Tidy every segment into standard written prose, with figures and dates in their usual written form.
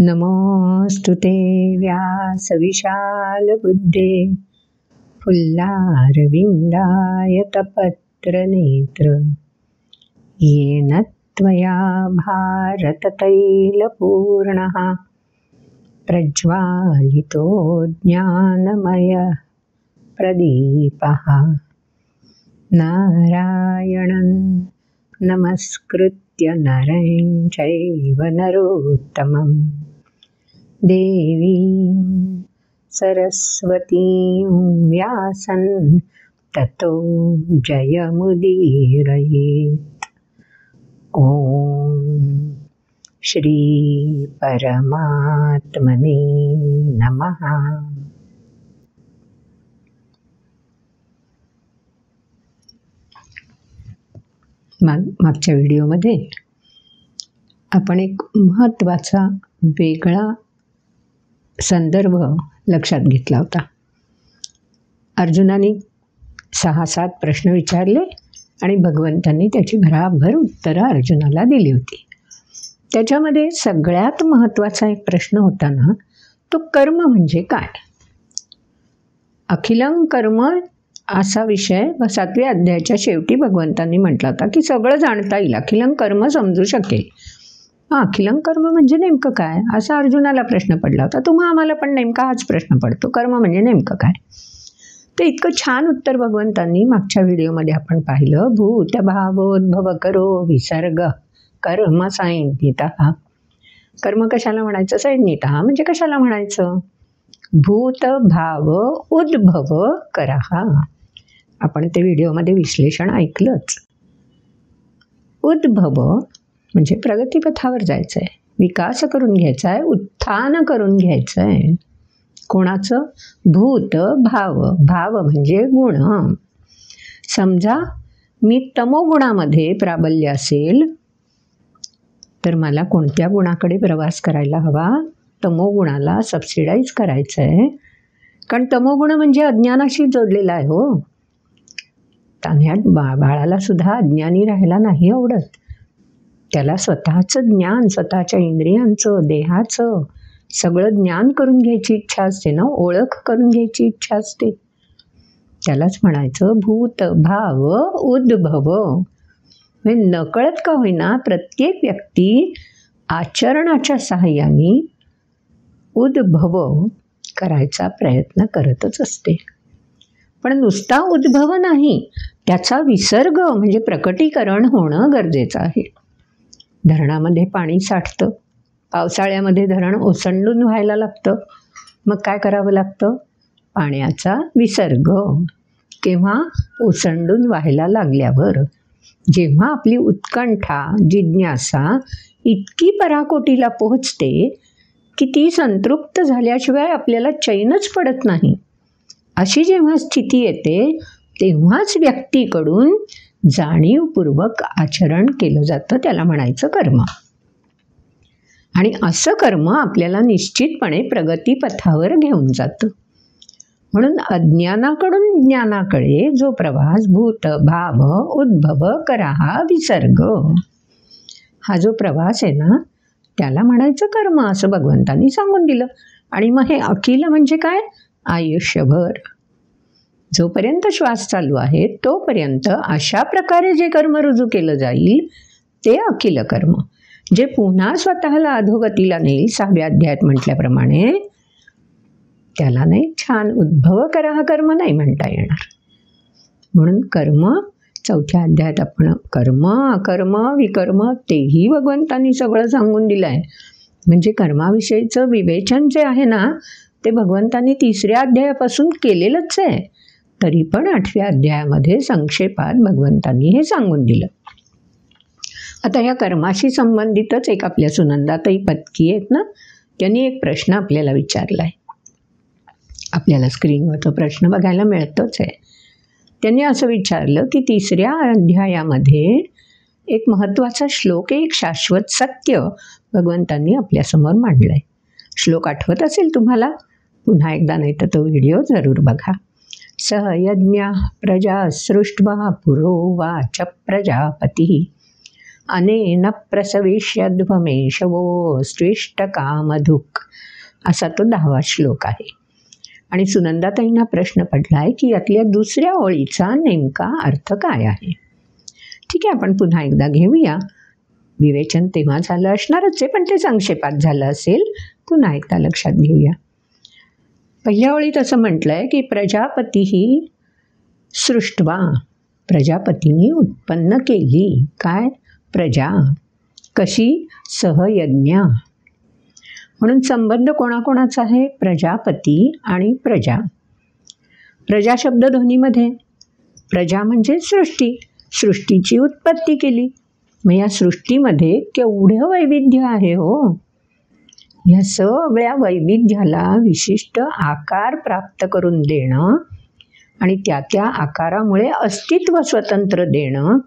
नमोऽस्तु ते व्यासविशालबुद्धे फुल्लारविन्दायतपत्रनेत्र येन त्वया भारततैलपूर्णः प्रज्वालितो ज्ञानमयः प्रदीपः नारायणं नमस्कृत्य नरं चैव नरोत्तमं देवीं सरस्वतीं व्यासं ततो जयमुदीरयेत्। ॐ श्री परमात्मने नमः। मागच्या व्हिडिओमध्ये आपण एक महत्त्वाचा वेगळा संदर्भ लक्षात घेतला होता. अर्जुनाने 6-7 प्रश्न विचारले आणि भगवंतांनी त्याची भराभर उत्तरं अर्जुनाला दिली होती. त्याच्यामध्ये सगळ्यात महत्त्वाचा एक प्रश्न होता ना, तो कर्म म्हणजे काय. अखिलं कर्म असा विषय 7व्या अध्यायाच्या शेवटी भगवंतांनी म्हटला होता की सगळं जाणता येईल, अखिलं कर्म समजू शकेल. अखिलं कर्म म्हणजे नेमकं काय असा अर्जुनाला प्रश्न पडला होता. तुम्हा आम्हाला पण नेमका हाच प्रश्न पडतो, कर्म म्हणजे नेमकं काय. ते इतकं छान उत्तर भगवंतांनी मागच्या व्हिडिओमध्ये आपण पाहिलं. भूत भावोद्भव करो विसर्ग कर्म संज्ञितः. कर्म कशाला म्हणायचं, संज्ञितः म्हणजे कशाला म्हणायचं. भूत भाव उद्भव करहा. आपण ते व्हिडिओमध्ये विश्लेषण ऐकलंच. उद्भव म्हणजे प्रगतीपथावर जायचं आहे, विकास करून घ्यायचा आहे, उत्थान करून घ्यायचं आहे. कोणाचं. भूत भाव. भाव म्हणजे गुण. समजा मी तमोगुणामध्ये प्राबल्य असेल तर मला कोणत्या गुणाकडे प्रवास करायला हवा. तमोगुणाला सबसिडाईज करायचं आहे, कारण तमोगुण म्हणजे अज्ञानाशी जोडलेला आहे. हो, तान्ह्यात बाळाला सुद्धा अज्ञानी राहायला नाही आवडत. त्याला स्वतःचं ज्ञान, स्वतःच्या इंद्रियांचं, देहाचं सगळं ज्ञान करून घ्यायची इच्छा असते ना, ओळख करून घ्यायची इच्छा असते. त्यालाच म्हणायचं भूत भाव उद्भव. म्हणजे नकळत का होईना प्रत्येक व्यक्ती आचरणाच्या सहाय्याने उद्भव करायचा प्रयत्न करतच असते. पण नुसता उद्भव नाही, त्याचा विसर्ग म्हणजे प्रकटीकरण होणं गरजेचं आहे. धरणामध्ये पाणी साठतं, पावसाळ्यामध्ये धरण ओसंडून व्हायला लागतं. मग काय करावं लागतं. पाण्याचा विसर्ग. केव्हा. ओसंडून व्हायला लागल्यावर. जेव्हा आपली उत्कंठा, जिज्ञासा इतकी पराकोटीला पोहोचते की ती संतृप्त झाल्याशिवाय आपल्याला चैनच पडत नाही, अशी जेव्हा स्थिती येते तेव्हाच व्यक्तीकडून जाणीवपूर्वक आचरण केलं जातं. त्याला म्हणायचं कर्म. आणि असं कर्म आपल्याला निश्चितपणे प्रगतीपथावर घेऊन जातं. म्हणून अज्ञानाकडून ज्ञानाकडे जो प्रवास भूत भाव उद्भव कराहा विसर्ग, हा जो प्रवास आहे ना, त्याला म्हणायचं कर्म असं भगवंतांनी सांगून दिलं. आणि मग हे अखिल म्हणजे काय. आयुष्यभर जोपर्यंत श्वास चालू आहे तोपर्यंत अशा प्रकारे जे कर्म रुजू केलं जाईल ते अखिल कर्म. जे पुन्हा स्वतःला अधोगतीला नेईल 6व्या अध्यायात म्हटल्याप्रमाणे, त्याला नाही छान उद्भव करा हा कर्म नाही म्हणता येणार. म्हणून कर्म 4थ्या अध्यायात आपण कर्म अकर्म विकर्म तेही भगवंतांनी सगळं सांगून दिलं आहे. म्हणजे कर्माविषयीचं विवेचन जे आहे ना ते भगवंतांनी 3ऱ्या अध्यायापासून केलेलंच आहे. तरी पण 8व्या अध्यायामध्ये संक्षेपात भगवंतांनी हे सांगून दिलं. आता या कर्माशी संबंधितच एक आपल्या सुनंदाताई पत्की आहेत ना, त्यांनी एक प्रश्न आपल्याला विचारला आहे. आपल्याला स्क्रीनवर तो प्रश्न बघायला मिळतोच आहे. त्यांनी असं विचारलं की 3ऱ्या अध्यायामध्ये एक महत्त्वाचा श्लोक आहे, एक शाश्वत सत्य भगवंतांनी आपल्यासमोर मांडलं आहे. श्लोक आठवत असेल तुम्हाला, पुन्हा एकदा नाही तर तो व्हिडिओ जरूर बघा. सह यज्ञ प्रजा सृष्ट्वा पुरोवाच प्रजापती अनेन प्रसविष्यध्वमेशवो स्विष्टकामधुक् असा तो 10वा श्लोक आहे. आणि सुनंदाताईंना प्रश्न पडला आहे की यातल्या दुसऱ्या ओळीचा नेमका अर्थ काय आहे. ठीक आहे, आपण पुन्हा एकदा घेऊया. विवेचन तेव्हा झालं असणारच आहे, पण ते संक्षेपात झालं असेल. पुन्हा एकदा लक्षात घेऊया. पहिल्या ओळीत असं म्हटलं आहे की प्रजापतीही सृष्ट्वा, प्रजापतींनी उत्पन्न केली. काय? प्रजा. कशी? सहयज्ञा. म्हणून संबंध कोणाकोणाचा आहे? प्रजापती आणि प्रजा. प्रजा शब्द दोन्हीमध्ये. प्रजा म्हणजे सृष्टी, सृष्टीची उत्पत्ती केली. मग या सृष्टीमध्ये केवढं वैविध्य आहे हो. या सगळ्या वैविध्याला विशिष्ट आकार प्राप्त करून देणं आणि त्या आकारामुळे अस्तित्व स्वतंत्र देणं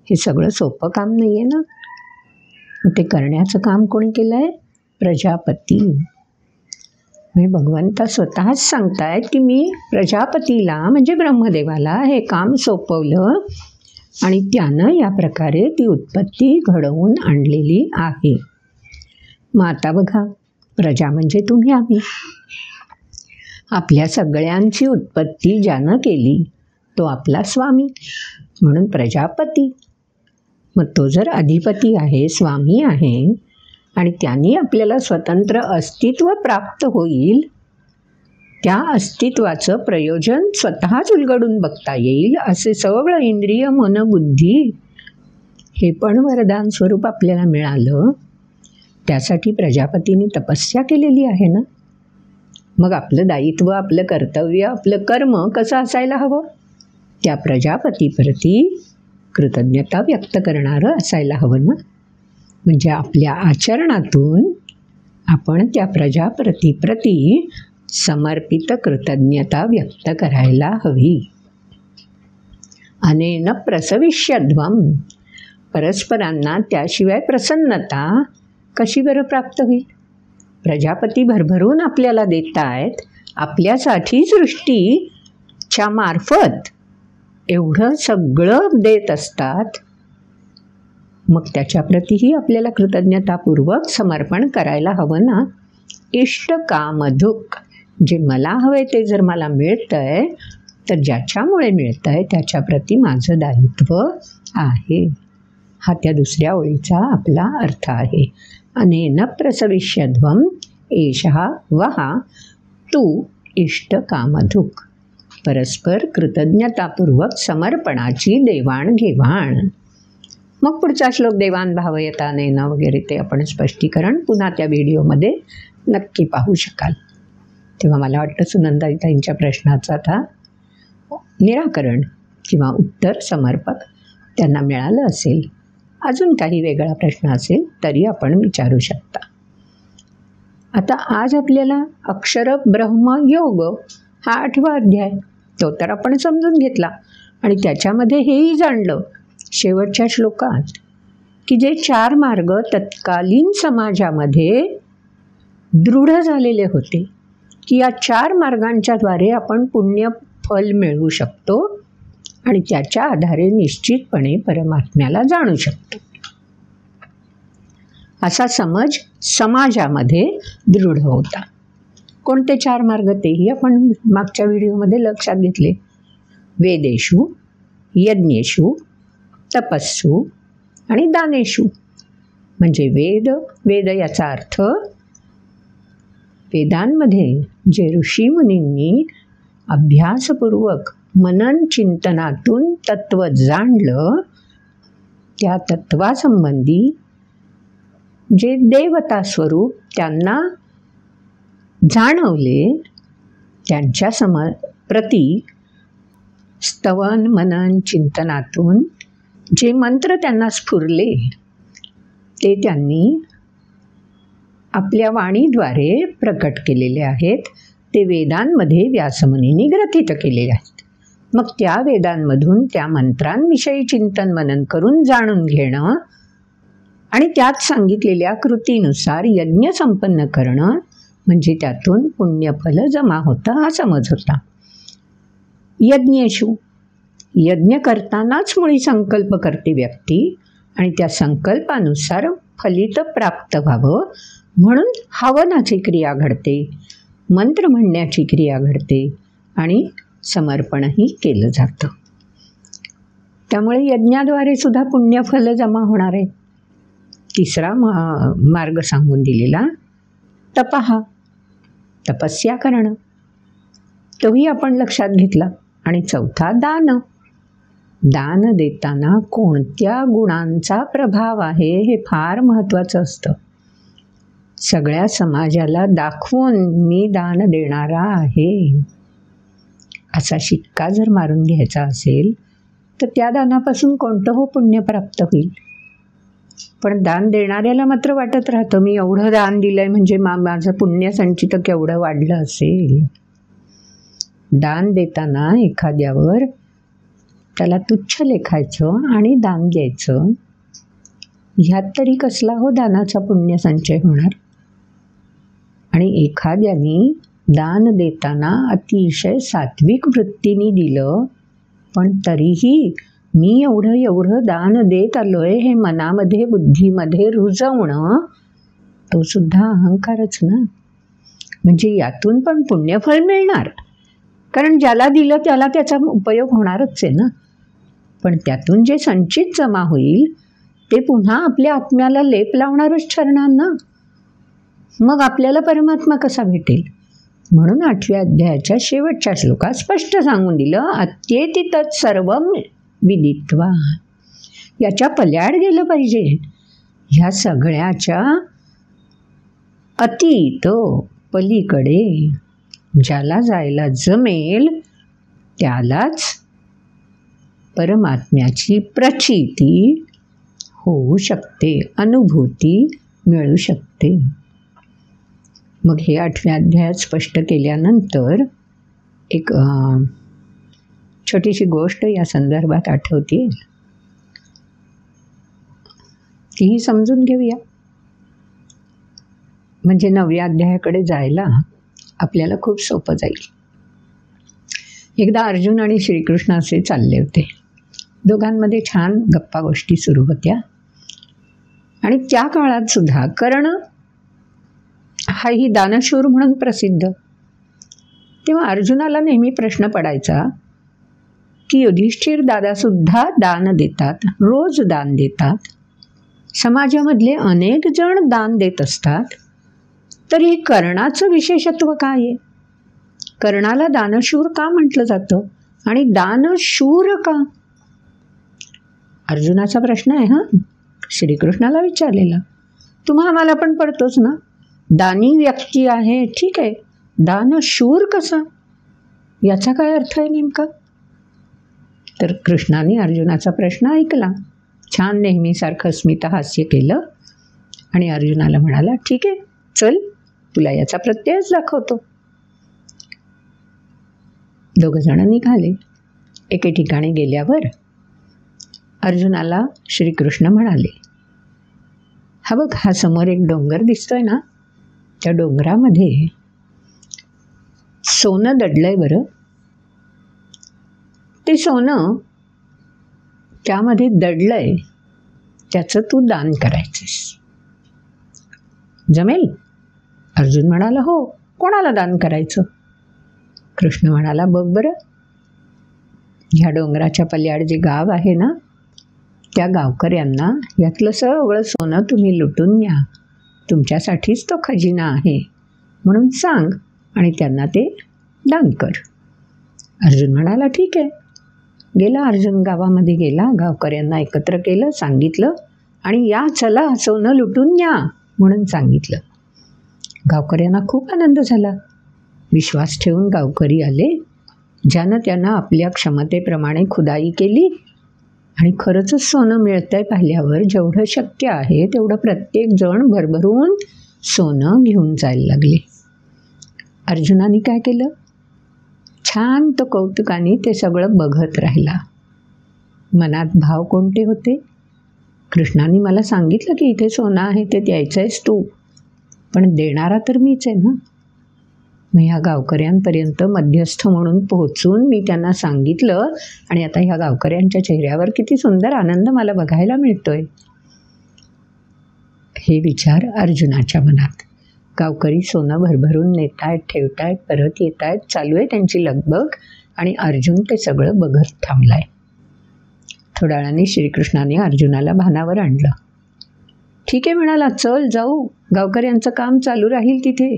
हे सगळं सोपं काम नाही आहे ना. ते करण्याचं काम कोणी केलं आहे? प्रजापती. म्हणजे भगवंत स्वतःच सांगतायत की मी प्रजापतीला म्हणजे ब्रह्मदेवाला हे काम सोपवलं आणि त्यानं या प्रकारे ती उत्पत्ती घडवून आणलेली आहे. मग आता बघा, प्रजा म्हणजे तुम्ही आम्ही. आपल्या सगळ्यांची उत्पत्ती ज्यानं केली तो आपला स्वामी, म्हणून प्रजापती. मग तो जर अधिपती आहे, स्वामी आहे आणि त्यांनी आपल्याला स्वतंत्र अस्तित्व प्राप्त होईल, त्या अस्तित्वाचं प्रयोजन स्वतःच उलगडून बघता येईल असे सगळं इंद्रिय मन बुद्धी हे पण वरदान स्वरूप आपल्याला मिळालं. त्यासाठी प्रजापतींनी तपस्या केलेली आहे ना. मग आपलं दायित्व, आपलं कर्तव्य, आपलं कर्म कसं असायला हवं? त्या प्रजापतीप्रती कृतज्ञता व्यक्त करणारं असायला हवं ना. म्हणजे आपल्या आचरणातून आपण त्या प्रजापतीप्रती समर्पित कृतज्ञता व्यक्त करायला हवी. अनेन प्रसविष्यध्वम, परस्परांना त्याशिवाय प्रसन्नता कशी बरं प्राप्त होईल? प्रजापती भरभरून आपल्याला देत आहेत, आपल्यासाठी सृष्टीच्या मार्फत एवढं सगळं देत असतात. मग त्याच्याप्रतीही आपल्याला कृतज्ञतापूर्वक समर्पण करायला हवं ना. इष्ट कामधुक, जे मला हवंय ते जर मला मिळतं आहे तर ज्याच्यामुळे मिळतं आहे त्याच्याप्रती माझं दायित्व आहे. हा त्या दुसऱ्या ओळीचा आपला अर्थ आहे. अनेन प्रसविष्यध्वम एषः वहा तू इष्ट कामधुक. परस्पर कृतज्ञतापूर्वक समर्पणाची देवाणघेवाण. मग पुढचा श्लोक देवान भावयतानेन वगैरे ते आपण स्पष्टीकरण पुन्हा त्या व्हिडिओमध्ये नक्की पाहू शकाल. तेव्हा मला वाटतं सुनंदाताईंच्या प्रश्नाचं आता निराकरण किंवा उत्तर समर्पक त्यांना मिळालं असेल. अजून काही वेगळा प्रश्न असेल तरी आपण विचारू शकता. आता आज आपल्याला अक्षर ब्रह्म योग हा 8वा अध्याय, तो तर आपण समजून घेतला आणि त्याच्यामध्ये हेही जाणलं शेवटच्या श्लोकात की जे 4 मार्ग तत्कालीन समाजामध्ये दृढ झालेले होते की या 4 मार्गांच्याद्वारे आपण पुण्य फल मिळवू शकतो आणि त्याच्या आधारे निश्चितपणे परमात्म्याला जाणू शकतो, असा समज समाजामध्ये दृढ होता. कोणते 4 मार्ग तेही आपण मागच्या व्हिडिओमध्ये लक्षात घेतले. वेदेषु, यज्ञेषु, तपस्सु आणि दानेषु. म्हणजे वेद याचा अर्थ वेदांमध्ये जे ऋषीमुनींनी अभ्यासपूर्वक मनन चिंतनातून तत्त्व जाणलं, त्या तत्वासंबंधी जे देवता स्वरूप त्यांना जाणवले त्यांच्या प्रती स्तवन मनन चिंतनातून जे मंत्र त्यांना स्फुरले ते त्यांनी आपल्या वाणीद्वारे प्रकट केलेले आहेत. ते वेदांमध्ये व्यासमुनींनी ग्रथित केलेले आहेत. मग त्या वेदांमधून त्या मंत्रांविषयी चिंतन मनन करून जाणून घेणं आणि त्यात सांगितलेल्या कृतीनुसार यज्ञ संपन्न करणं म्हणजे त्यातून पुण्यफल जमा होतं हा समज होता. यज्ञेषु, यज्ञ करतानाच मुळी संकल्प करते व्यक्ती आणि त्या संकल्पानुसार फलित प्राप्त व्हावं म्हणून हवनाची क्रिया घडते, मंत्र म्हणण्याची क्रिया घडते आणि समर्पणही केलं जातं. त्यामुळे यज्ञाद्वारे सुद्धा पुण्यफल जमा होणार आहे. तिसरा मार्ग सांगून दिलेला तपहा, तपस्या करणं, तोही आपण लक्षात घेतला. आणि चौथा दान. दान देताना कोणत्या गुणांचा प्रभाव आहे हे फार महत्त्वाचं असतं. सगळ्या समाजाला दाखवून मी दान देणारा आहे असा शिक्का जर मारून घ्यायचा असेल तर त्या दानापासून कोणतं हो पुण्य प्राप्त होईल. पण दान देणाऱ्याला मात्र वाटत राहतं मी एवढं दान दिलंय म्हणजे माझं पुण्य संचित केवढं वाढलं असेल. दान देताना एखाद्यावर त्याला तुच्छ लेखायचं आणि दान द्यायचं, ह्यात तरी कसला हो दानाचा पुण्य संचय होणार. आणि एखाद्याने दान देताना अतिशय सात्विक वृत्तीने दिलं पण तरीही मी एवढं दान देत आलोय हे मनामध्ये बुद्धीमध्ये रुजवणं, तो सुद्धा अहंकारच ना. म्हणजे यातून पण पुण्यफळ मिळणार, कारण ज्याला दिलं त्याला त्याचा उपयोग होणारच आहे ना. पण त्यातून जे संचित जमा होईल ते पुन्हा आपल्या आत्म्याला लेप लावणारच ठरणार ना. मग आपल्याला परमात्मा कसा भेटेल. म्हणून 8व्या अध्यायाच्या शेवटच्या श्लोकात स्पष्ट सांगून दिलं अत्येति तत् सर्वं विदित्वा. याच्या पल्याड गेलं पाहिजे. ह्या सगळ्याच्या अतीत पलीकडे ज्याला जायला जमेल त्यालाच परमात्म्याची प्रचिती होऊ शकते, अनुभूती मिळू शकते. मग हे 8व्या अध्यायात स्पष्ट केल्यानंतर एक छोटीशी गोष्ट या संदर्भात आठवते, तीही समजून घेऊया. म्हणजे 9व्या अध्यायाकडे जायला आपल्याला खूप सोपं जाईल. एकदा अर्जुन आणि श्रीकृष्ण असे चालले होते. दोघांमध्ये छान गप्पा गोष्टी सुरू होत्या. आणि त्या काळात सुद्धा कर्ण हाही दानशूर म्हणून प्रसिद्ध. तेव्हा अर्जुनाला नेहमी प्रश्न पडायचा की युधिष्ठिर दादासुद्धा दान देतात, रोज दान देतात, समाजामधले अनेक जण दान देत असतात, तरी कर्णाचं विशेषत्व काय आहे. कर्णाला दानशूर का म्हटलं जातं आणि दानशूर का. अर्जुनाचा प्रश्न आहे. श्रीकृष्णाला विचारलेला. तुम्हा आम्हाला पण पडतोच ना. दानी व्यक्ती आहे ठीक आहे, दानशूर कसा, याचा काय अर्थ आहे नेमका. तर कृष्णाने अर्जुनाचा प्रश्न ऐकला, छान नेहमीसारखं स्मितहास्य केलं आणि अर्जुनाला म्हणाला ठीक आहे चल तुला याचा प्रत्ययच दाखवतो. दोघंजण निघाले. एके ठिकाणी गेल्यावर अर्जुनाला श्रीकृष्ण म्हणाले हा बघ, हा समोर एक डोंगर दिसतोय ना, त्या डोंगरामध्ये सोनं दडलंय बरं. ते सोनं त्यामध्ये दडलंय, त्याचं तू दान करायचंस, जमेल. अर्जुन म्हणाला हो, कोणाला दान करायचं. कृष्ण म्हणाला बघ बरं, ह्या डोंगराच्या पल्याड जे गाव आहे ना त्या गावकऱ्यांना यातलं सगळं सोनं तुम्ही लुटून न्या, तुमच्यासाठीच तो खजिना आहे म्हणून सांग आणि त्यांना ते दान कर. अर्जुन म्हणाला ठीक आहे. गेला अर्जुन, गावामध्ये गेला, गावकऱ्यांना एकत्र केलं, सांगितलं आणि या चला सोनं लुटून न्या म्हणून सांगितलं. गावकऱ्यांना खूप आनंद झाला. विश्वास ठेवून गावकरी आले, ज्यानं त्यांना आपल्या क्षमतेप्रमाणे खुदाई केली आणि खरंच सोनं मिळतंय पाहिल्यावर जेवढं शक्य आहे तेवढं प्रत्येक जण भरभरून सोनं घेऊन जायला लागले. अर्जुनाने काय केलं, छान तो कौतुकाने ते सगळं बघत राहिला. मनात भाव कोणते होते, कृष्णाने मला सांगितलं की इथे सोनं आहे ते द्यायचं आहेस तू, पण देणारा तर मीच आहे ना. मग ह्या गावकऱ्यांपर्यंत मध्यस्थ म्हणून पोहोचून मी त्यांना सांगितलं आणि आता ह्या गावकऱ्यांच्या चेहऱ्यावर किती सुंदर आनंद मला बघायला मिळतोय. हे विचार अर्जुनाच्या मनात. गावकरी सोनं भरभरून नेतायत, ठेवतायत, परत येत आहेत, चालू आहे त्यांची लगबग आणि अर्जुन ते सगळं बघत थांबलाय. थोड्या वेळाने श्रीकृष्णाने अर्जुनाला भानावर आणलं. ठीक आहे म्हणाला, चल जाऊ, गावकऱ्यांचं काम चालू राहील तिथे.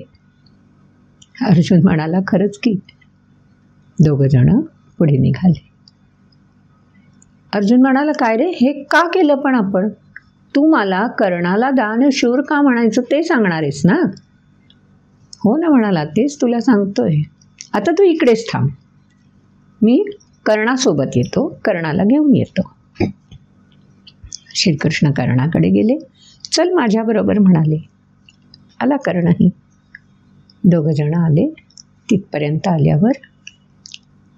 अर्जुन म्हणाला, खरंच की. दोघं जण पुढे निघाले. अर्जुन म्हणाला, काय रे, हे का केलं पण आपण? तू मला कर्णाला दानशूर का म्हणायचं ते सांगणार आहेस ना? हो ना म्हणाला, तेच तुला सांगतोय. आता तू इकडेच थांब, मी कर्णासोबत येतो, कर्णाला घेऊन येतो. श्रीकृष्ण कर्णाकडे गेले. चल माझ्याबरोबर म्हणाले. आला कर्णही. दोघं जण आले. तिथपर्यंत आल्यावर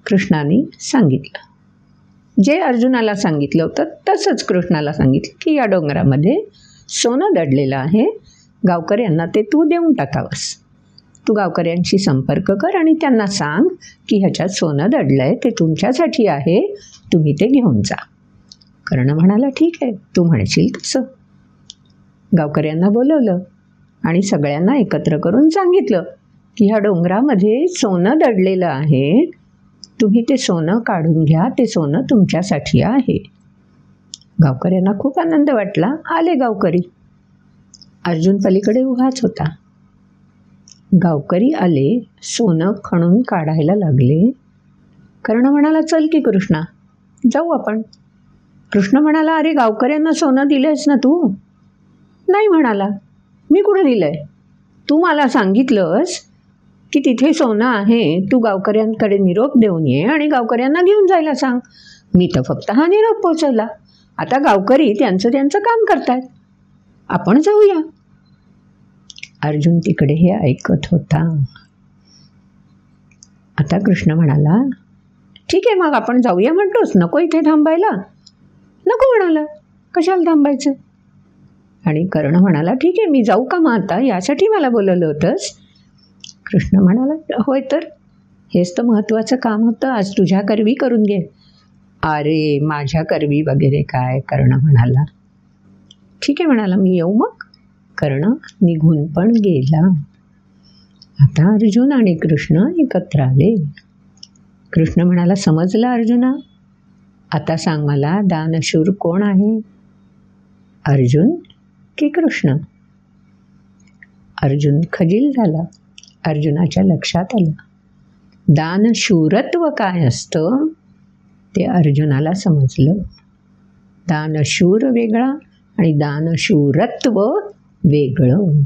कृष्णाने सांगितलं, जे अर्जुनाला सांगितलं होतं तसंच कृष्णाला सांगितलं की या डोंगरामध्ये सोनं दडलेलं आहे, गावकऱ्यांना ते तू देऊन टाकावंस. तू गावकऱ्यांशी संपर्क कर आणि त्यांना सांग की ह्याच्यात सोनं दडलं आहे, ते तुमच्यासाठी आहे, तुम्ही ते घेऊन जा. कर्ण म्हणाला, ठीक आहे, तू म्हणशील तसं. गावकऱ्यांना बोलवलं आणि सगळ्यांना एकत्र करून सांगितलं की ह्या डोंगरामध्ये सोनं दडलेलं आहे, तुम्ही ते सोनं काढून घ्या, ते सोनं तुमच्यासाठी आहे. गावकऱ्यांना खूप आनंद वाटला. आले गावकरी. अर्जुन पलीकडे उभाच होता. गावकरी आले, सोनं खणून काढायला लागले. कर्ण म्हणाला, चल की कृष्णा, जाऊ आपण. कृष्ण म्हणाला, अरे गावकऱ्यांना सोनं दिलंयस ना तू? नाही म्हणाला, मी कुठं दिलंय? तू मला सांगितलंस की तिथे सोनं आहे, तू गावकऱ्यांकडे निरोप देऊन ये आणि गावकऱ्यांना घेऊन जायला सांग. मी तर फक्त हा निरोप पोचवला. आता गावकरी त्यांचं काम करतायत, आपण जाऊया. अर्जुन तिकडे हे ऐकत होता. आता कृष्ण म्हणाला, ठीक आहे, मग आपण जाऊया म्हणतोस, नको इथे थांबायला? नको म्हणाला, कशाला थांबायचं? आणि कर्ण म्हणाला, ठीक आहे, मी जाऊ का मग आता? यासाठी मला बोलवलं होतंस? कृष्ण म्हणाला, होय तर, हेच तर महत्त्वाचं काम होतं, आज तुझ्या करवी करून घे. अरे माझ्या करवी वगैरे काय? कर्ण म्हणाला. ठीक आहे म्हणाला, मी येऊ मग. कर्ण निघून पण गेला. आता अर्जुन आणि कृष्ण एकत्र आले. कृष्ण म्हणाला, समजलं अर्जुना, आता सांग मला, दानशूर कोण आहे, अर्जुन की कृष्ण? अर्जुन खजील झाला. अर्जुनाच्या लक्षात आलं दानशूरत्व काय असतं ते अर्जुनाला समजलं. दानशूर वेगळा आणि दानशूरत्व वेगळं.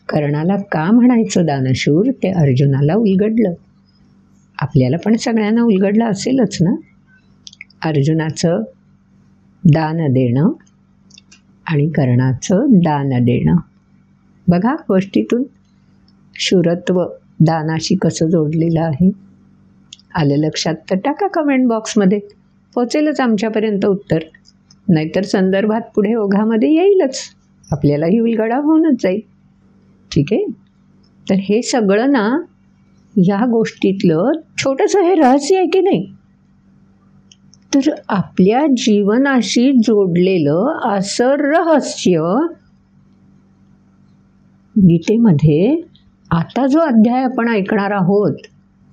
कर्णाला का म्हणायचं दानशूर ते अर्जुनाला उलगडलं. आपल्याला पण सगळ्यांना उलगडलं असेलच ना. अर्जुनाचं दान देणं आणि कर्णाचं दान देणं. बघा गोष्टीतून शूरत्व दानाशी कसं जोडलेलं आहे. आलं लक्षात तर टाका कमेंट बॉक्समध्ये, पोचेलच आमच्यापर्यंत उत्तर. नाहीतर संदर्भात पुढे ओघामध्ये येईलच, आपल्यालाही उलगडा होऊनच जाईल. ठीक आहे. तर हे सगळं ना या गोष्टीतलं छोटंसं हे रहस्य आहे की नाही, तर आपल्या जीवनाशी जोडलेलं असं रहस्य गीतेमध्ये आता जो अध्याय आपण ऐकणार आहोत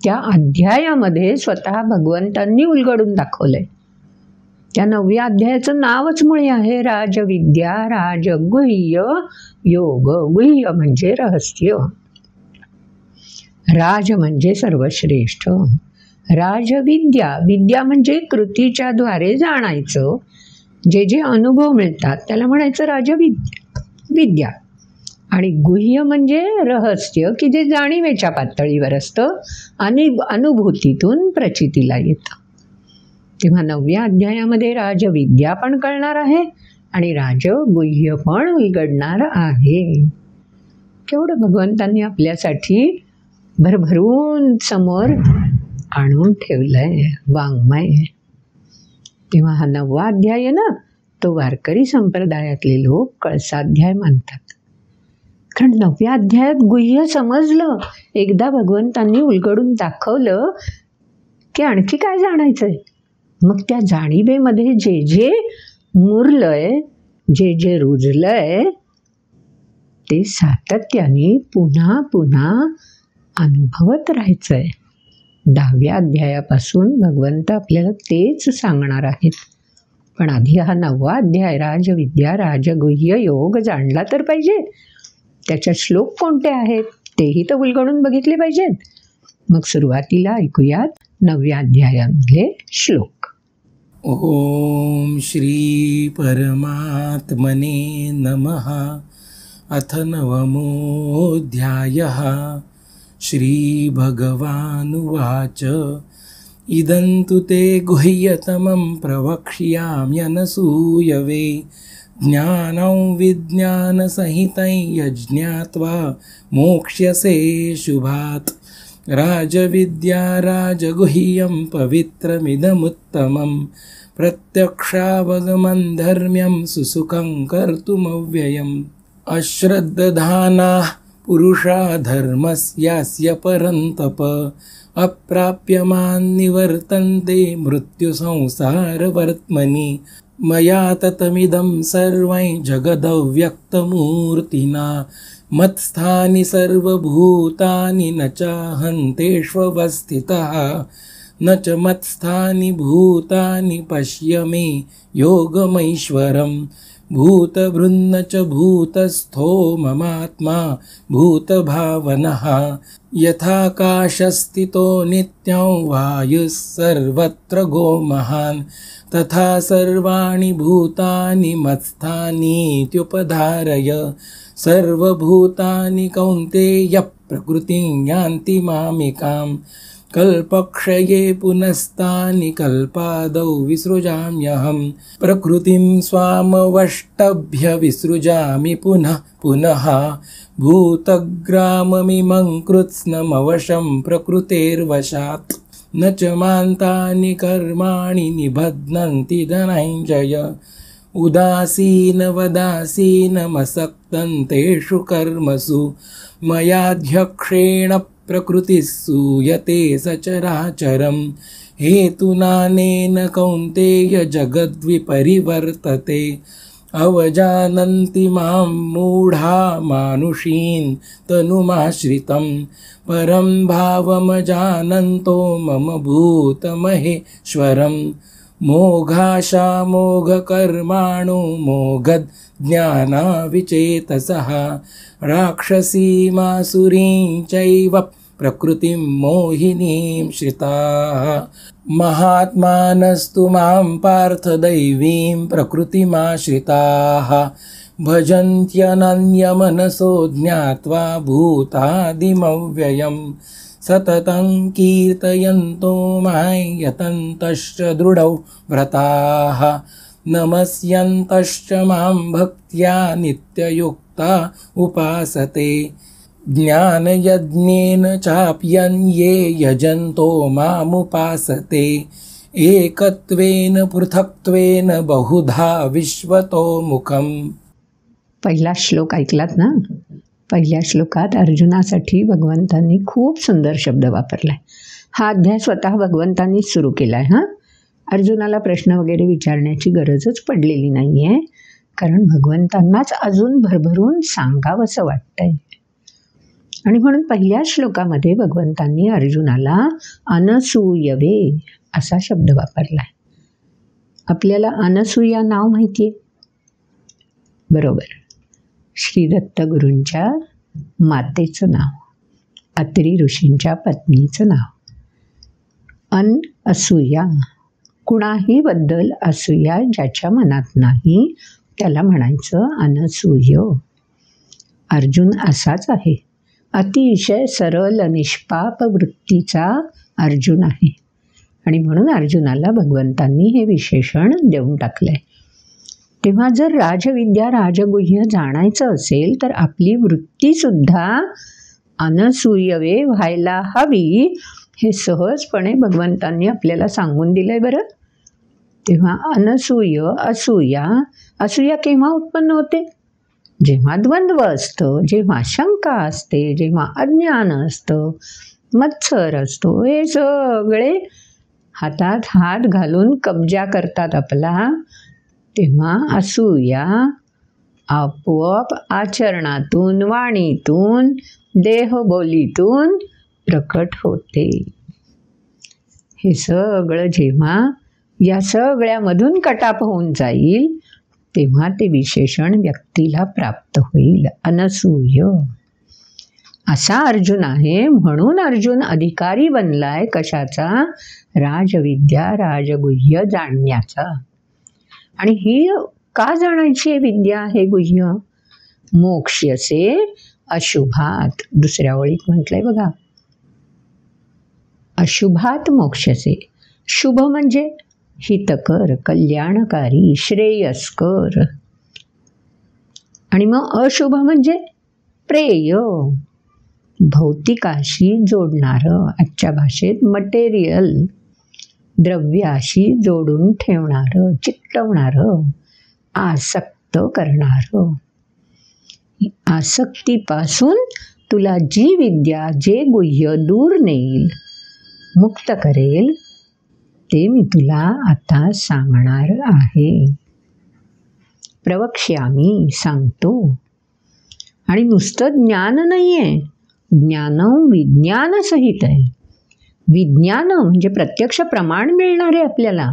त्या अध्यायामध्ये स्वतः भगवंतांनी उलगडून दाखवलंय. त्या 9व्या अध्यायाचं नावच मुळे आहे राजविद्या राजगुह्य योग. गुह्य म्हणजे रहस्य, राज म्हणजे सर्वश्रेष्ठ. राजविद्या, विद्या म्हणजे कृतीच्या द्वारे जाणायचं, जे जे अनुभव मिळतात त्याला म्हणायचं राजविद्या. आणि गुह्य म्हणजे रहस्य की जे जाणीवेच्या पातळीवर असतं आणि अनुभूतीतून प्रचितीला येतं. तेव्हा 9व्या अध्यायामध्ये राजविद्या पण कळणार आहे आणि राजगुह्य पण उलगडणार आहे. केवढं भगवंतांनी आपल्यासाठी भरभरून समोर आणून ठेवलंय वाङ्मय. तेव्हा हा 9वा अध्याय ना तो वारकरी संप्रदायातले लोक कळसाध्याय मानतात. कारण 9व्या अध्यायात गुह्य समजलं. एकदा भगवंतांनी उलगडून दाखवलं की आणखी काय जाणायचं आहे. मग त्या जाणीवेमध्ये जे जे मुरलंय, जे जे रुजलंय, ते सातत्याने पुन्हा पुन्हा अनुभवत राहायचं आहे. 10व्या अध्यायापासून भगवंत आपल्याला तेच सांगणार आहेत. पण आधी हा 9वा अध्याय राजविद्या राजगुह्य योग जाणला तर पाहिजे. त्याचे श्लोक कोणते आहेत तेही तर उलगडून बघितले पाहिजेत. मग सुरुवातीला ऐकूयात 9व्या अध्यायामधले श्लोक. ओम श्री परमात्मने नमः. अथ 9मोऽध्यायः. श्री भगवानुवाच इदं तु ते गुह्यतमं प्रवक्ष्याम्यनसूयवे. ज्ञानं विज्ञानसहितं यज्ञात्वा मोक्ष्यसे शुभात्. राजविद्या राजगुह्यं पवित्रमिदमुत्तमं. प्रत्यक्षावगमं धर्म्यं सुसुखं कर्तुमव्ययम्. अश्रद्धधानाः पुरुषा धर्मस्यास्य परन्तप. अप्राप्यमान्निवर्तन्ते मृत्युसंसारवर्त्मनि. मया ततमिदं सर्वं जगदव्यक्तमूर्तिना. मत्स्थानि सर्वभूतानि न चाहन्तेष्वस्थितः. न च मत्स्थानि भूतानि पश्य मे योगमैश्वरम्. भूतभृन्न च भूतस्थो ममात्मा भूतभावनः. यथाकाशस्थितो नित्यं वायुः सर्वत्र गोमहान्. तथा सर्वाणि भूतानि मत्स्थानीत्युपधारय. सर्वभूतानि कौन्तेय प्रकृतिं यान्ति मामिकाम्. कल्पक्षये पुनस्तानि कल्पादौ विसृजाम्यहम्. प्रकृतिं स्वामवष्टभ्य विसृजामि पुनः पुनः. भूतग्राममिमं कृत्स्नमवशं प्रकृतेर्वशात्. न च मान्तानि कर्माणि निबध्नन्ति धनञ्जय. उदासीनवदासीनमसक्तं तेषु कर्मसु. मयाध्यक्षेण प्रकृतिः सूयते सचराचरम्. हेतुनानेन कौन्तेय जगद्विपरिवर्तते. अवजानन्ति मां मूढा मानुषीं तनुमाश्रितं. परं भावमजानन्तो मम भूतमहेश्वरम्. मोघाशामोघकर्माणो मोघज्ञानाविचेतसः. राक्षसीमासुरीं चैव प्रकृतिं मोहिनीं श्रिताः. महात्मानस्तु मां पार्थ दैवीं प्रकृतिमाश्रिताः. भजन्त्यनन्यमनसो ज्ञात्वा भूतादिमव्ययम्. सततं कीर्तयन्तो मां यतन्तश्च दृढौ व्रताः. नमस्यन्तश्च मां भक्त्या नित्ययुक्ता उपासते. ज्ञानयज्ञेन चाप्यन्ये यजन्तो मामुपासते. एकत्वेन पृथक्त्वेन बहुधा विश्वतोमुखम्. पहिला श्लोक ऐकलात ना. पहिल्या श्लोकात अर्जुनासाठी भगवंतांनी खूप सुंदर शब्द वापरलाय. हा अध्याय स्वतः भगवंतांनीच सुरू केलाय. अर्जुनाला प्रश्न वगैरे विचारण्याची गरजच पडलेली नाही आहे, कारण भगवंतांनाच अजून भरभरून सांगावंसं वाटतंय. आणि म्हणून पहिल्या श्लोकामध्ये भगवंतांनी अर्जुनाला अनसूयवे असा शब्द वापरलाय. आपल्याला अनसूया नाव माहिती आहे बरोबर. श्री दत्तगुरूंच्या मातेचं नाव, अत्री ऋषींच्या पत्नीचं नाव. असूया, कुणाही बद्दल असूया ज्याच्या मनात नाही त्याला म्हणायचं अनसूय. अर्जुन असाच आहे. अतिशय सरळ निष्पाप वृत्तीचा अर्जुन आहे. आणि म्हणून अर्जुनाला भगवंतांनी हे विशेषण देऊन टाकलंय. तेव्हा जर राजविद्या राजगुह्य जाणायचं असेल तर आपली वृत्तीसुद्धा अनसूयवे व्हायला हवी, हे सहजपणे भगवंतांनी आपल्याला सांगून दिलंय बरं. तेव्हा अनसूय असूया, असूया केव्हा उत्पन्न होते? जेव्हा द्वंद्व असतं, जेव्हा शंका असते, जेव्हा अज्ञान असतं, मत्सर असतो, हे सगळे हातात हात घालून कब्जा करतात आपला, तेव्हा असूया आपोआप आचरणातून, वाणीतून, देहबोलीतून प्रकट होते. हे सगळं जेव्हा या सगळ्यामधून कटाप होऊन जाईल, तेव्हा ते विशेषण व्यक्तीला प्राप्त होईल. अनसूय असा अर्जुन आहे, म्हणून अर्जुन अधिकारी बनलाय कशाचा? राजविद्या, राजगुह्य जाणण्याचा. आणि ही का जाणायची आहे विद्या, हे गुह्य? मोक्ष्यसे अशुभात. दुसऱ्या ओळीत म्हटलंय बघा, अशुभात मोक्षसे. शुभ म्हणजे हितकर, कल्याणकारी, श्रेयस्कर. आणि मग अशुभ म्हणजे प्रेय, भौतिकाशी जोडणारं, आजच्या भाषेत मटेरियल, द्रव्याशी जोडून ठेवणारं, चिकटवणारं, आसक्त करणारं. आसक्तीपासून तुला जी विद्या, जे गुह्य दूर नेईल, मुक्त करेल, ते मी तुला आता सांगणार आहे. प्रवक्ष्यामी, सांगतो. आणि नुसतं ज्ञान नाही आहे, ज्ञान विज्ञान सहित आहे. विज्ञान म्हणजे प्रत्यक्ष प्रमाण मिळणार आहे आपल्याला.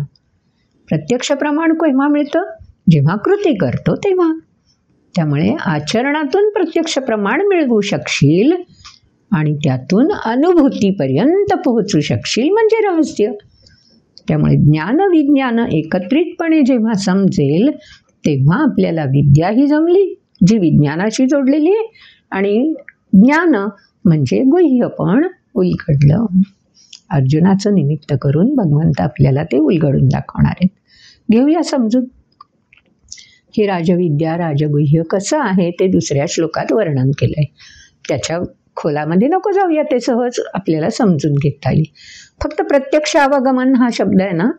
प्रत्यक्ष प्रमाण केव्हा मिळतं? जेव्हा कृती करतो तेव्हा. त्यामुळे आचरणातून प्रत्यक्ष प्रमाण मिळवू शकशील आणि त्यातून अनुभूतीपर्यंत पोहोचू शकशील म्हणजे रहस्य. त्यामुळे ज्ञान विज्ञान एकत्रितपणे जेव्हा समजेल, तेव्हा आपल्याला विद्याही जमली, जी विज्ञानाशी जोडलेली आहे, आणि ज्ञान म्हणजे गुह्य पण उलगडलं. अर्जुनाचं निमित्त करून भगवंत आपल्याला ते उलगडून दाखवणार आहेत. घेऊया समजून. हे राजविद्या, राजगुह्य कसं आहे ते दुसऱ्या श्लोकात वर्णन केलं आहे. त्याच्या खोलामध्ये नको जाऊया, ते सहज आपल्याला समजून घेता येईल. फक्त प्रत्यक्ष अवगमन हा शब्द आहे ना,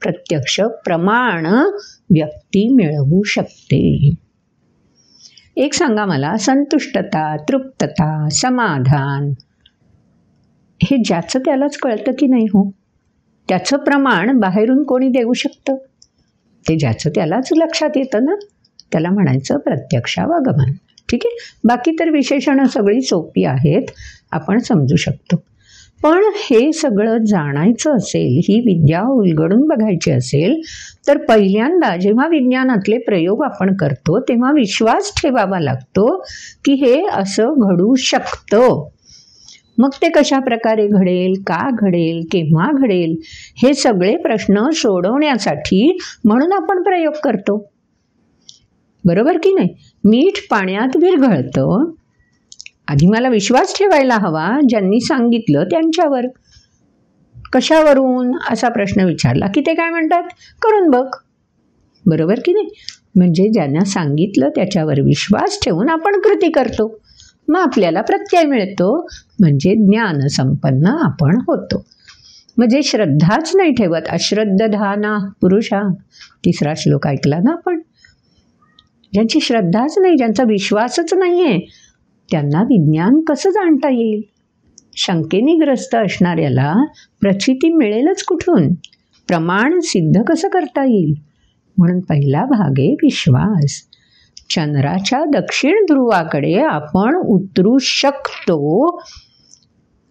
प्रत्यक्ष प्रमाण व्यक्ती मिळवू शकते. एक सांगा मला, संतुष्टता, तृप्तता, समाधान हे ज्याचं त्यालाच कळतं की नाही हो? त्याचं प्रमाण बाहेरून कोणी देऊ शकतं? ते ज्याचं त्यालाच लक्षात येतं ना, त्याला म्हणायचं प्रत्यक्षावगमन. ठीक आहे. बाकी तर विशेषणं सगळी सोपी आहेत, आपण समजू शकतो. पण हे सगळं जाणायचं असेल, ही विद्या उलगडून बघायची असेल, तर पहिल्यांदा जेव्हा विज्ञानातले प्रयोग आपण करतो, तेव्हा विश्वास ठेवावा लागतो की हे असं घडू शकतं. मग ते कशा प्रकारे घडेल, का घडेल, केव्हा घडेल, हे सगळे प्रश्न सोडवण्यासाठी म्हणून आपण प्रयोग करतो. बरोबर की नाही? मीठ पाण्यात विरघळतं. आधी मला विश्वास ठेवायला हवा ज्यांनी सांगितलं त्यांच्यावर. कशावरून असा प्रश्न विचारला की ते काय म्हणतात, करून बघ. बरोबर की नाही? म्हणजे ज्यांना सांगितलं त्याच्यावर विश्वास ठेवून आपण कृती करतो, मग आपल्याला प्रत्यय मिळतो, म्हणजे ज्ञानसंपन्न आपण होतो. म्हणजे श्रद्धाच नाही ठेवत, अश्रद्धधाना पुरुषा, 3रा श्लोक ऐकला ना आपण. ज्यांची श्रद्धाच नाही, ज्यांचा विश्वासच नाही आहे, त्यांना विज्ञान कसं जाणता येईल? शंकेने ग्रस्त असणाऱ्याला प्रचिती मिळेलच कुठून? प्रमाण सिद्ध कसं करता येईल? म्हणून पहिला भाग आहे विश्वास. चंद्राच्या दक्षिण ध्रुवाकडे आपण उतरू शकतो,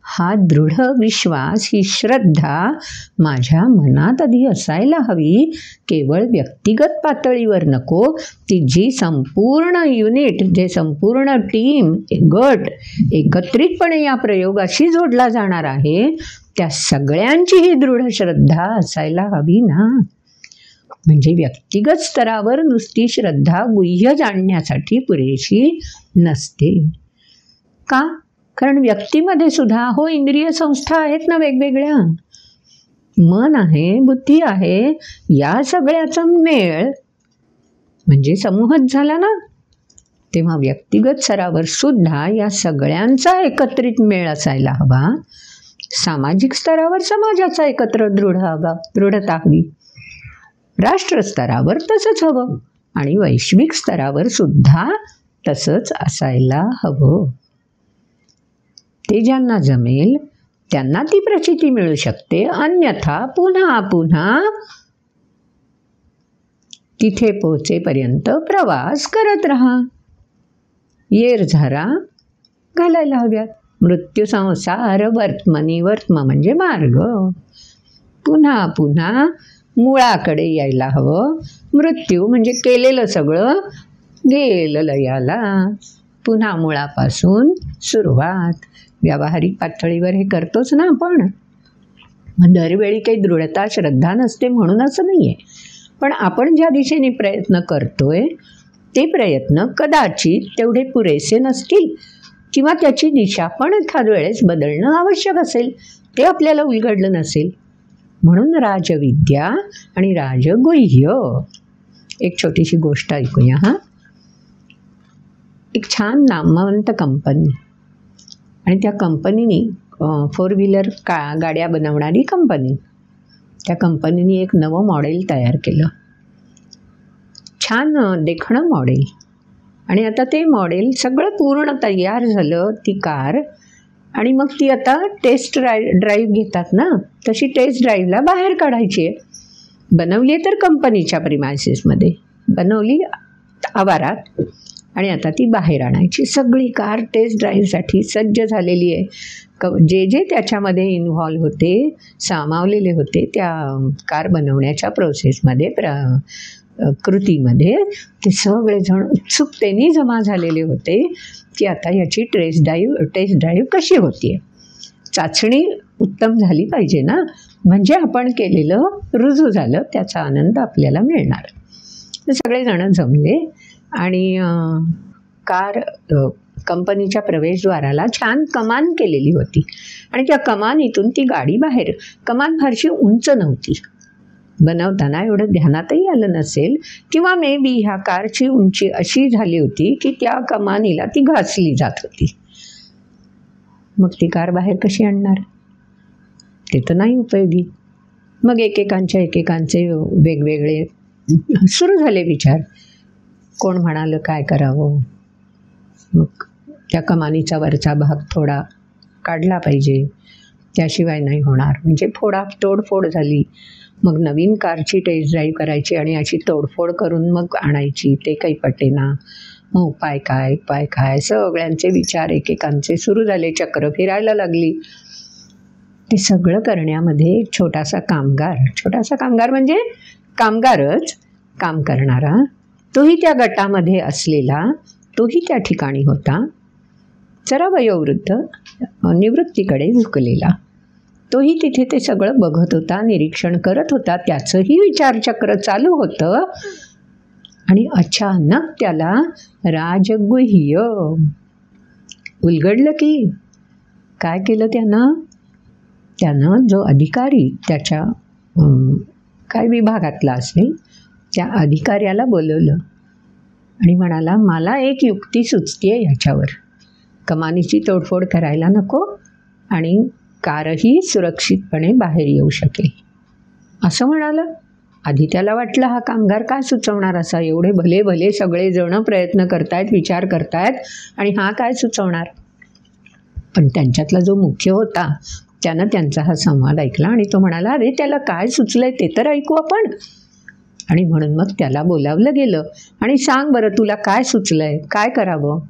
हा दृढ विश्वास, ही श्रद्धा माझ्या मनात आधी असायला हवी. केवळ व्यक्तिगत पातळीवर नको, ती जी संपूर्ण युनिट, जे संपूर्ण टीम, गट एकत्रितपणे या प्रयोगाशी जोडला जाणार आहे, त्या सगळ्यांची ही दृढ श्रद्धा असायला हवी ना. म्हणजे व्यक्तिगत स्तरावर नुसती श्रद्धा गुह्य जाणण्यासाठी पुरेशी नसते. का? कारण व्यक्तीमध्ये सुद्धा हो इंद्रिय संस्था आहेत ना वेगवेगळ्या, मन आहे, बुद्धी आहे, या सगळ्याचा मेळ म्हणजे समूहच झाला ना. तेव्हा व्यक्तिगत स्तरावर सुद्धा या सगळ्यांचा एकत्रित मेळ असायला हवा. सामाजिक स्तरावर समाजाचा एकत्र दृढता हवी. राष्ट्र स्तरावर तसंच हवं. आणि वैश्विक स्तरावर सुद्धा तसंच असायला हवं. ते ज्यांना जमेल त्यांना ती प्रचिती मिळू शकते. अन्यथा पुन्हा पुन्हा तिथे पोहोचेपर्यंत प्रवास करत राहा. येरझारा घालायला हव्यात. मृत्यू संसार वर्त्मनी, वर्त्म म्हणजे मार्ग. पुन्हा पुन्हा मुळाकडे यायला हवं. मृत्यू म्हणजे केलेलं सगळं गेलं लयाला. पुन्हा मुळापासून सुरुवात. व्यावहारिक पातळीवर हे करतोच ना आपण. मग दरवेळी काही दृढता श्रद्धा नसते म्हणून असं नाही आहे. पण आपण ज्या दिशेने प्रयत्न करतोय ते प्रयत्न कदाचित तेवढे पुरेसे नसतील किंवा त्याची दिशा पण एखाद वेळेस बदलणं आवश्यक असेल. ते आपल्याला उलगडलं नसेल. म्हणून राजविद्या आणि राजगुह्य. एक छोटीशी गोष्ट ऐकूया हां. एक छान नामवंत कंपनी आणि त्या कंपनीने 4 व्हीलर गाड्या बनवणारी कंपनी. त्या कंपनीने एक नवं मॉडेल तयार केलं. छान देखणं मॉडेल. आणि आता ते मॉडेल सगळं पूर्ण तयार झालं, ती कार. आणि मग ती आता टेस्ट ड्राईव्ह घेतात ना, तशी टेस्ट ड्राईव्हला बाहेर काढायची आहे. बनवली आहे तर कंपनीच्या प्रिमायसेसमध्ये बनवली आवारात. आणि आता ती बाहेर आणायची. सगळी कार टेस्ट ड्राईव्हसाठी सज्ज झालेली आहे. जे जे त्याच्यामध्ये इन्व्हॉल्व होते, सामावलेले होते त्या कार बनवण्याच्या प्रोसेसमध्ये, कृतीमध्ये, ते सगळेजण उत्सुकतेने जमा झालेले होते की आता याची टेस्ट ड्राईव्ह कशी होती आहे. चाचणी उत्तम झाली पाहिजे ना, म्हणजे आपण केलेलं रुजू झालं, त्याचा आनंद आपल्याला मिळणार. सगळेजण जमले आणि कार कंपनीच्या प्रवेशद्वाराला छान कमान केलेली होती. आणि त्या कमानीतून ती गाडी बाहेर. कमान फारशी उंच नव्हती. बनवताना एवढं ध्यानातही आलं नसेल किंवा मे बी ह्या कारची उंची अशी झाली होती की त्या कमानीला ती घासली जात होती. मग ती कार बाहेर कशी आणणार? ते तर नाही उपयोगी. मग एकेकांचे वेगवेगळे सुरू झाले विचार. कोण म्हणालं काय करावं. मग त्या कमानीचा वरचा भाग थोडा काढला पाहिजे, त्याशिवाय नाही होणार. म्हणजे तोडफोड झाली. मग नवीन कारची टेस्ट ड्राईव्ह करायची आणि अशी तोडफोड करून मग आणायची. ते काही पटेना. मग उपाय काय सगळ्यांचे विचार एकेकांचे सुरू झाले. चक्र फिरायला लागली. ते सगळं करण्यामध्ये एक छोटासा कामगार म्हणजे कामगारच, काम करणारा, तोही त्या गटामध्ये असलेला, तोही त्या ठिकाणी होता. जरा वयोवृद्ध, निवृत्तीकडे झुकलेला. तोही तिथे ते सगळं बघत होता, निरीक्षण करत होता. त्याचंही विचारचक्र चालू होतं. आणि अचानक त्याला राजगुह्य उलगडलं. की काय केलं त्यानं जो अधिकारी त्याच्या काय विभागातला असेल त्या अधिकाऱ्याला बोलवलं आणि म्हणाला, मला एक युक्ती सुचते ह्याच्यावर. कमानीची तोडफोड करायला नको आणि कारही सुरक्षितपणे बाहेर येऊ शकेल असं म्हणाला. आधी त्याला वाटलं हा कामगार काय सुचवणार असा. एवढे भले सगळेजण प्रयत्न करतायत, विचार करतायत आणि हा काय सुचवणार. पण त्यांच्यातला जो मुख्य होता त्यानं त्यांचा हा संवाद ऐकला आणि तो म्हणाला, अरे त्याला काय सुचलंय ते तर ऐकू आपण. आणि म्हणून मग त्याला बोलावलं गेलं आणि सांग बरं तुला काय सुचलंय, काय करावं.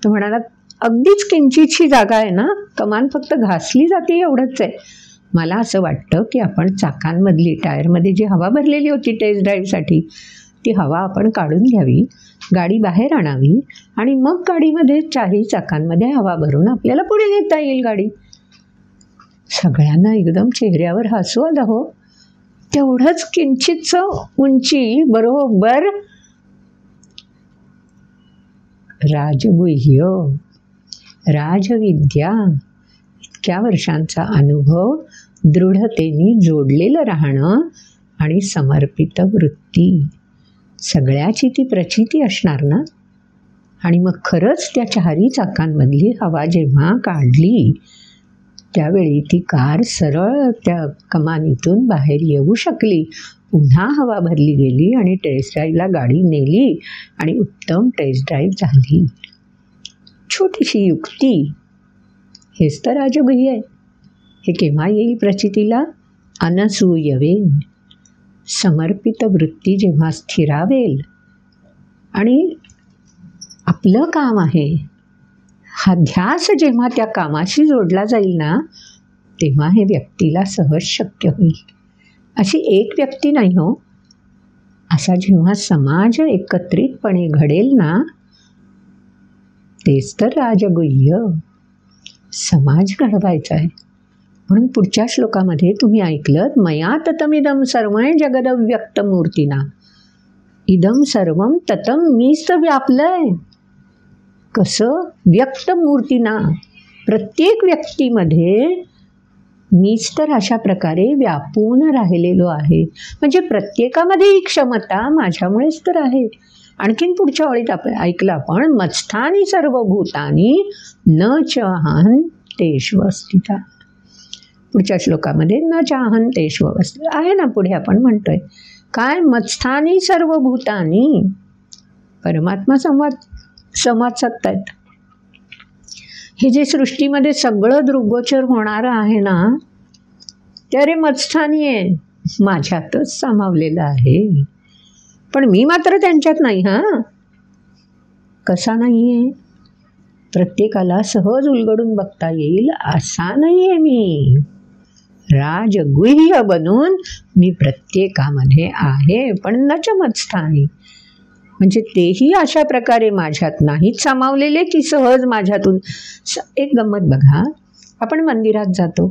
तो म्हणाला, अगदीच किंचितशी जागा आहे ना, कमान फक्त घासली जाते एवढंच आहे. मला असं वाटतं की आपण चाकांमधली, टायरमध्ये जी हवा भरलेली होती टेस्ट ड्राईव्हसाठी, ती हवा आपण काढून घ्यावी, गाडी बाहेर आणावी आणि मग गाडीमध्ये चारही चाकांमध्ये हवा भरून आपल्याला पुढे नेता येईल गाडी. सगळ्यांना एकदम चेहऱ्यावर हसू आलं हो. तेवढंच किंचितचं उंची बरोबर राजगुह्य, राजविद्या, इतक्या वर्षांचा अनुभव, दृढतेने जोडलेलं राहणं आणि समर्पित वृत्ती, सगळ्याची ती प्रचिती असणार ना. आणि मग खरंच त्या चारही चाकांमधली हवा जेव्हा काढली त्यावेळी ती कार सरळ त्या कमानीतून बाहेर येऊ शकली. पुन्हा हवा भरली गेली आणि टेस्ट ड्राईव्हला गाडी नेली आणि उत्तम टेस्ट ड्राईव्ह झाली. छोटीशी युक्ती, हेच तर राजगुह्य आहे. हे केव्हा येईल प्रचितीला? अनसूयवे. समर्पित वृत्ती जेव्हा स्थिरावेल आणि आपलं काम आहे हा ध्यास जेव्हा त्या कामाशी जोडला जाईल ना, तेव्हा हे व्यक्तीला सहज शक्य होईल. अशी एक व्यक्ती नाही हो, असा जेव्हा समाज एकत्रितपणे घडेल ना, तेच तर राजगुह्य. समाज घडवायचा आहे. म्हणून पुढच्या श्लोकामध्ये तुम्ही ऐकलं, मया ततमिदं सर्वं जगदव्यक्तमूर्तिना. इदं सर्वं ततं मीच तर व्यापलंय. कसं? व्यक्तमूर्तिना. प्रत्येक व्यक्तीमध्ये मीच तर अशा प्रकारे व्यापून राहिलेलो आहे. म्हणजे प्रत्येकामध्ये ही क्षमता माझ्यामुळेच तर आहे. आणखीन पुढच्या ओळीत ऐकलं आपण, मत्स्थानी सर्वभूतानी न चाहन तेष्वस्थिता. पुढच्या श्लोकामध्ये न चाहन तेष्वस्थिता आहे ना, पुढे आपण म्हणतोय काय? मत्स्थानी सर्वभूतानी. परमात्मा संवाद साधतायत. हे जे सृष्टीमध्ये सगळं दृग्गोचर होणारं आहे ना, ते अरे मत्स्थानी आहे, माझ्यातच सामावलेलं आहे. पण मी मात्र त्यांच्यात नाही. हां, कसा नाही आहे? प्रत्येकाला सहज उलगडून बघता येईल असा नाही आहे मी. राजगुह्य बनून मी प्रत्येकामध्ये आहे, पण नच मत्स्थानी. म्हणजे तेही अशा प्रकारे माझ्यात नाहीत सामावलेले की सहज माझ्यातून. एक गंमत बघा, आपण मंदिरात जातो,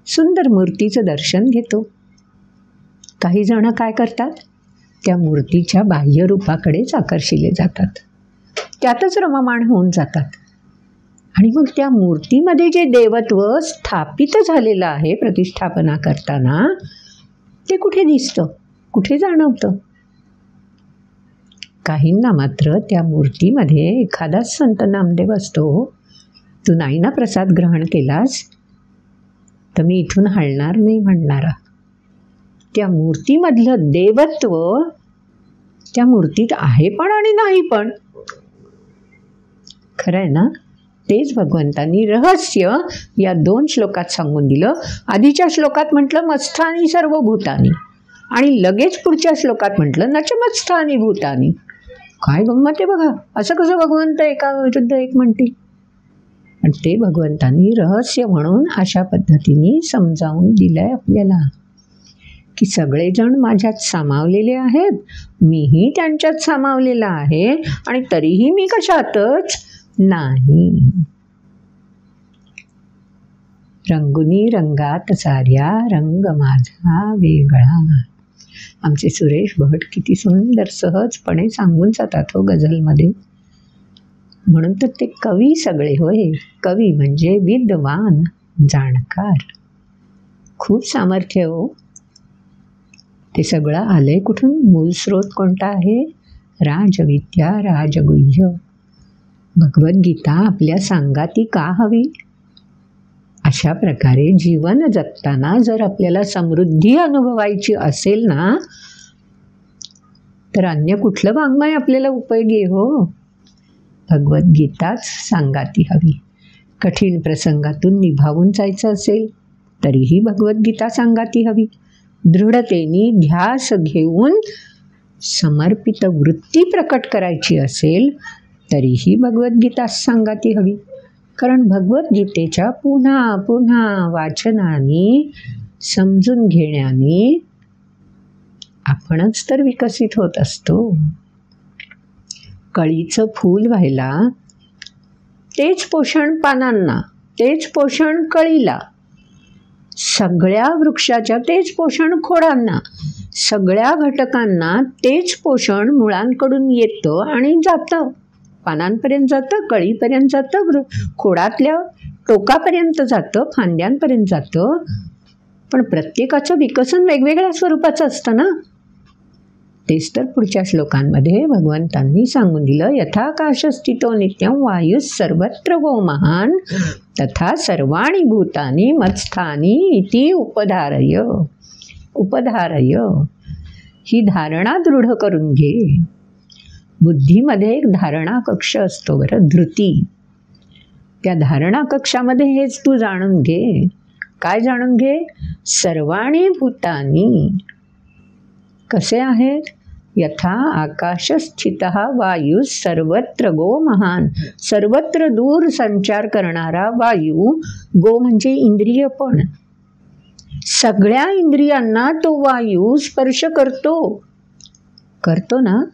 सुंदर मूर्तीचं दर्शन घेतो. काही जण काय करतात? त्या मूर्तीच्या बाह्य रूपाकडेच आकर्षिले जातात, त्यातच रममाण होऊन जातात. आणि मग त्या मूर्तीमध्ये जे देवत्व स्थापित झालेलं आहे प्रतिष्ठापना करताना, ते कुठे दिसतं, कुठे जाणवतं? काहींना मात्र त्या मूर्तीमध्ये एखादा संत नामदेव असतो, तू नाही ना प्रसाद ग्रहण केलास तर मी इथून हलणार नाही म्हणणारा. त्या मूर्तीमधलं देवत्व त्या मूर्तीत आहे पण आणि नाही पण. खरं आहे ना? तेच भगवंतांनी रहस्य या 2 श्लोकात सांगून दिलं. आधीच्या श्लोकात म्हटलं मत्स्थानी सर्वभूतानी, आणि लगेच पुढच्या श्लोकात म्हटलं नच मत्स्थानी भूतानी. काय गंमत आहे बघा, असं कसं भगवंत एका विरुद्ध एक म्हणतील? आणि ते भगवंतांनी रहस्य म्हणून अशा पद्धतीने समजावून दिलंय आपल्याला की सगळेजण माझ्यात सामावलेले आहेत, मीही त्यांच्यात सामावलेला आहे, आणि तरीही मी कशातच नाही. रंगुनी रंगात साऱ्या रंग माझा वेगळा. आमचे सुरेश भट किती सुंदर सहजपणे सांगून जातात हो गझलमध्ये. म्हणून तर ते कवी सगळे होय. कवी म्हणजे विद्वान, जाणकार. खूप सामर्थ्य हो. ते सगळं आलंय कुठून? मूल स्रोत कोणता आहे? राजविद्या, राजगुह्य. भगवद्गीता आपल्या सांगाती का हवी? अशा प्रकारे जीवन जगताना जर आपल्याला समृद्धी अनुभवायची असेल ना, तर अन्य कुठलं वाङ्मय आपल्याला उपयोगी हो? भगवद्गीताच सांगाती हवी. कठीण प्रसंगातून निभावून जायचं असेल तरीही भगवद्गीता सांगाती हवी. दृढतेने ध्यास घेऊन समर्पित वृत्ती प्रकट करायची असेल तरीही भगवद्गीता सांगाती हवी. कारण भगवद्गीतेच्या पुन्हा पुन्हा वाचनाने, समजून घेण्याने आपणच तर विकसित होत असतो. कळीचं फूल व्हायला तेच पोषण पानांना, तेच पोषण कळीला, सगळ्या वृक्षाच्या तेच पोषण खोडांना, सगळ्या घटकांना तेच पोषण मुळांकडून येतं आणि जातं. पानांपर्यंत जातं, कळीपर्यंत जातं, खोडातल्या टोकापर्यंत जातं, फांद्यांपर्यंत जातं. पण प्रत्येकाचं विकसन वेगवेगळ्या स्वरूपाचं असतं ना. तेच तर पुढच्या श्लोकांमध्ये भगवंतांनी सांगून दिलं. यथाकाशस्थितो नित्यं वायुः सर्वत्र वो महान तथा सर्वाणि भूतानि मत्स्थानी इति उपधारय. उपधारय, ही धारणा दृढ करून घे. बुद्धीमध्ये एक धारणा कक्ष असतो बरं, धृती. त्या धारणा कक्षामध्ये हेच तू जाणून घे. काय जाणून घे? सर्वाणी भूतानी कसे आहेत? यथा आकाशस्थितः वायू सर्वत्र गो महान. सर्वत्र दूर संचार करणारा वायू, गो म्हणजे इंद्रिय, पण सगळ्या इंद्रियांना तो वायू स्पर्श करतो ना.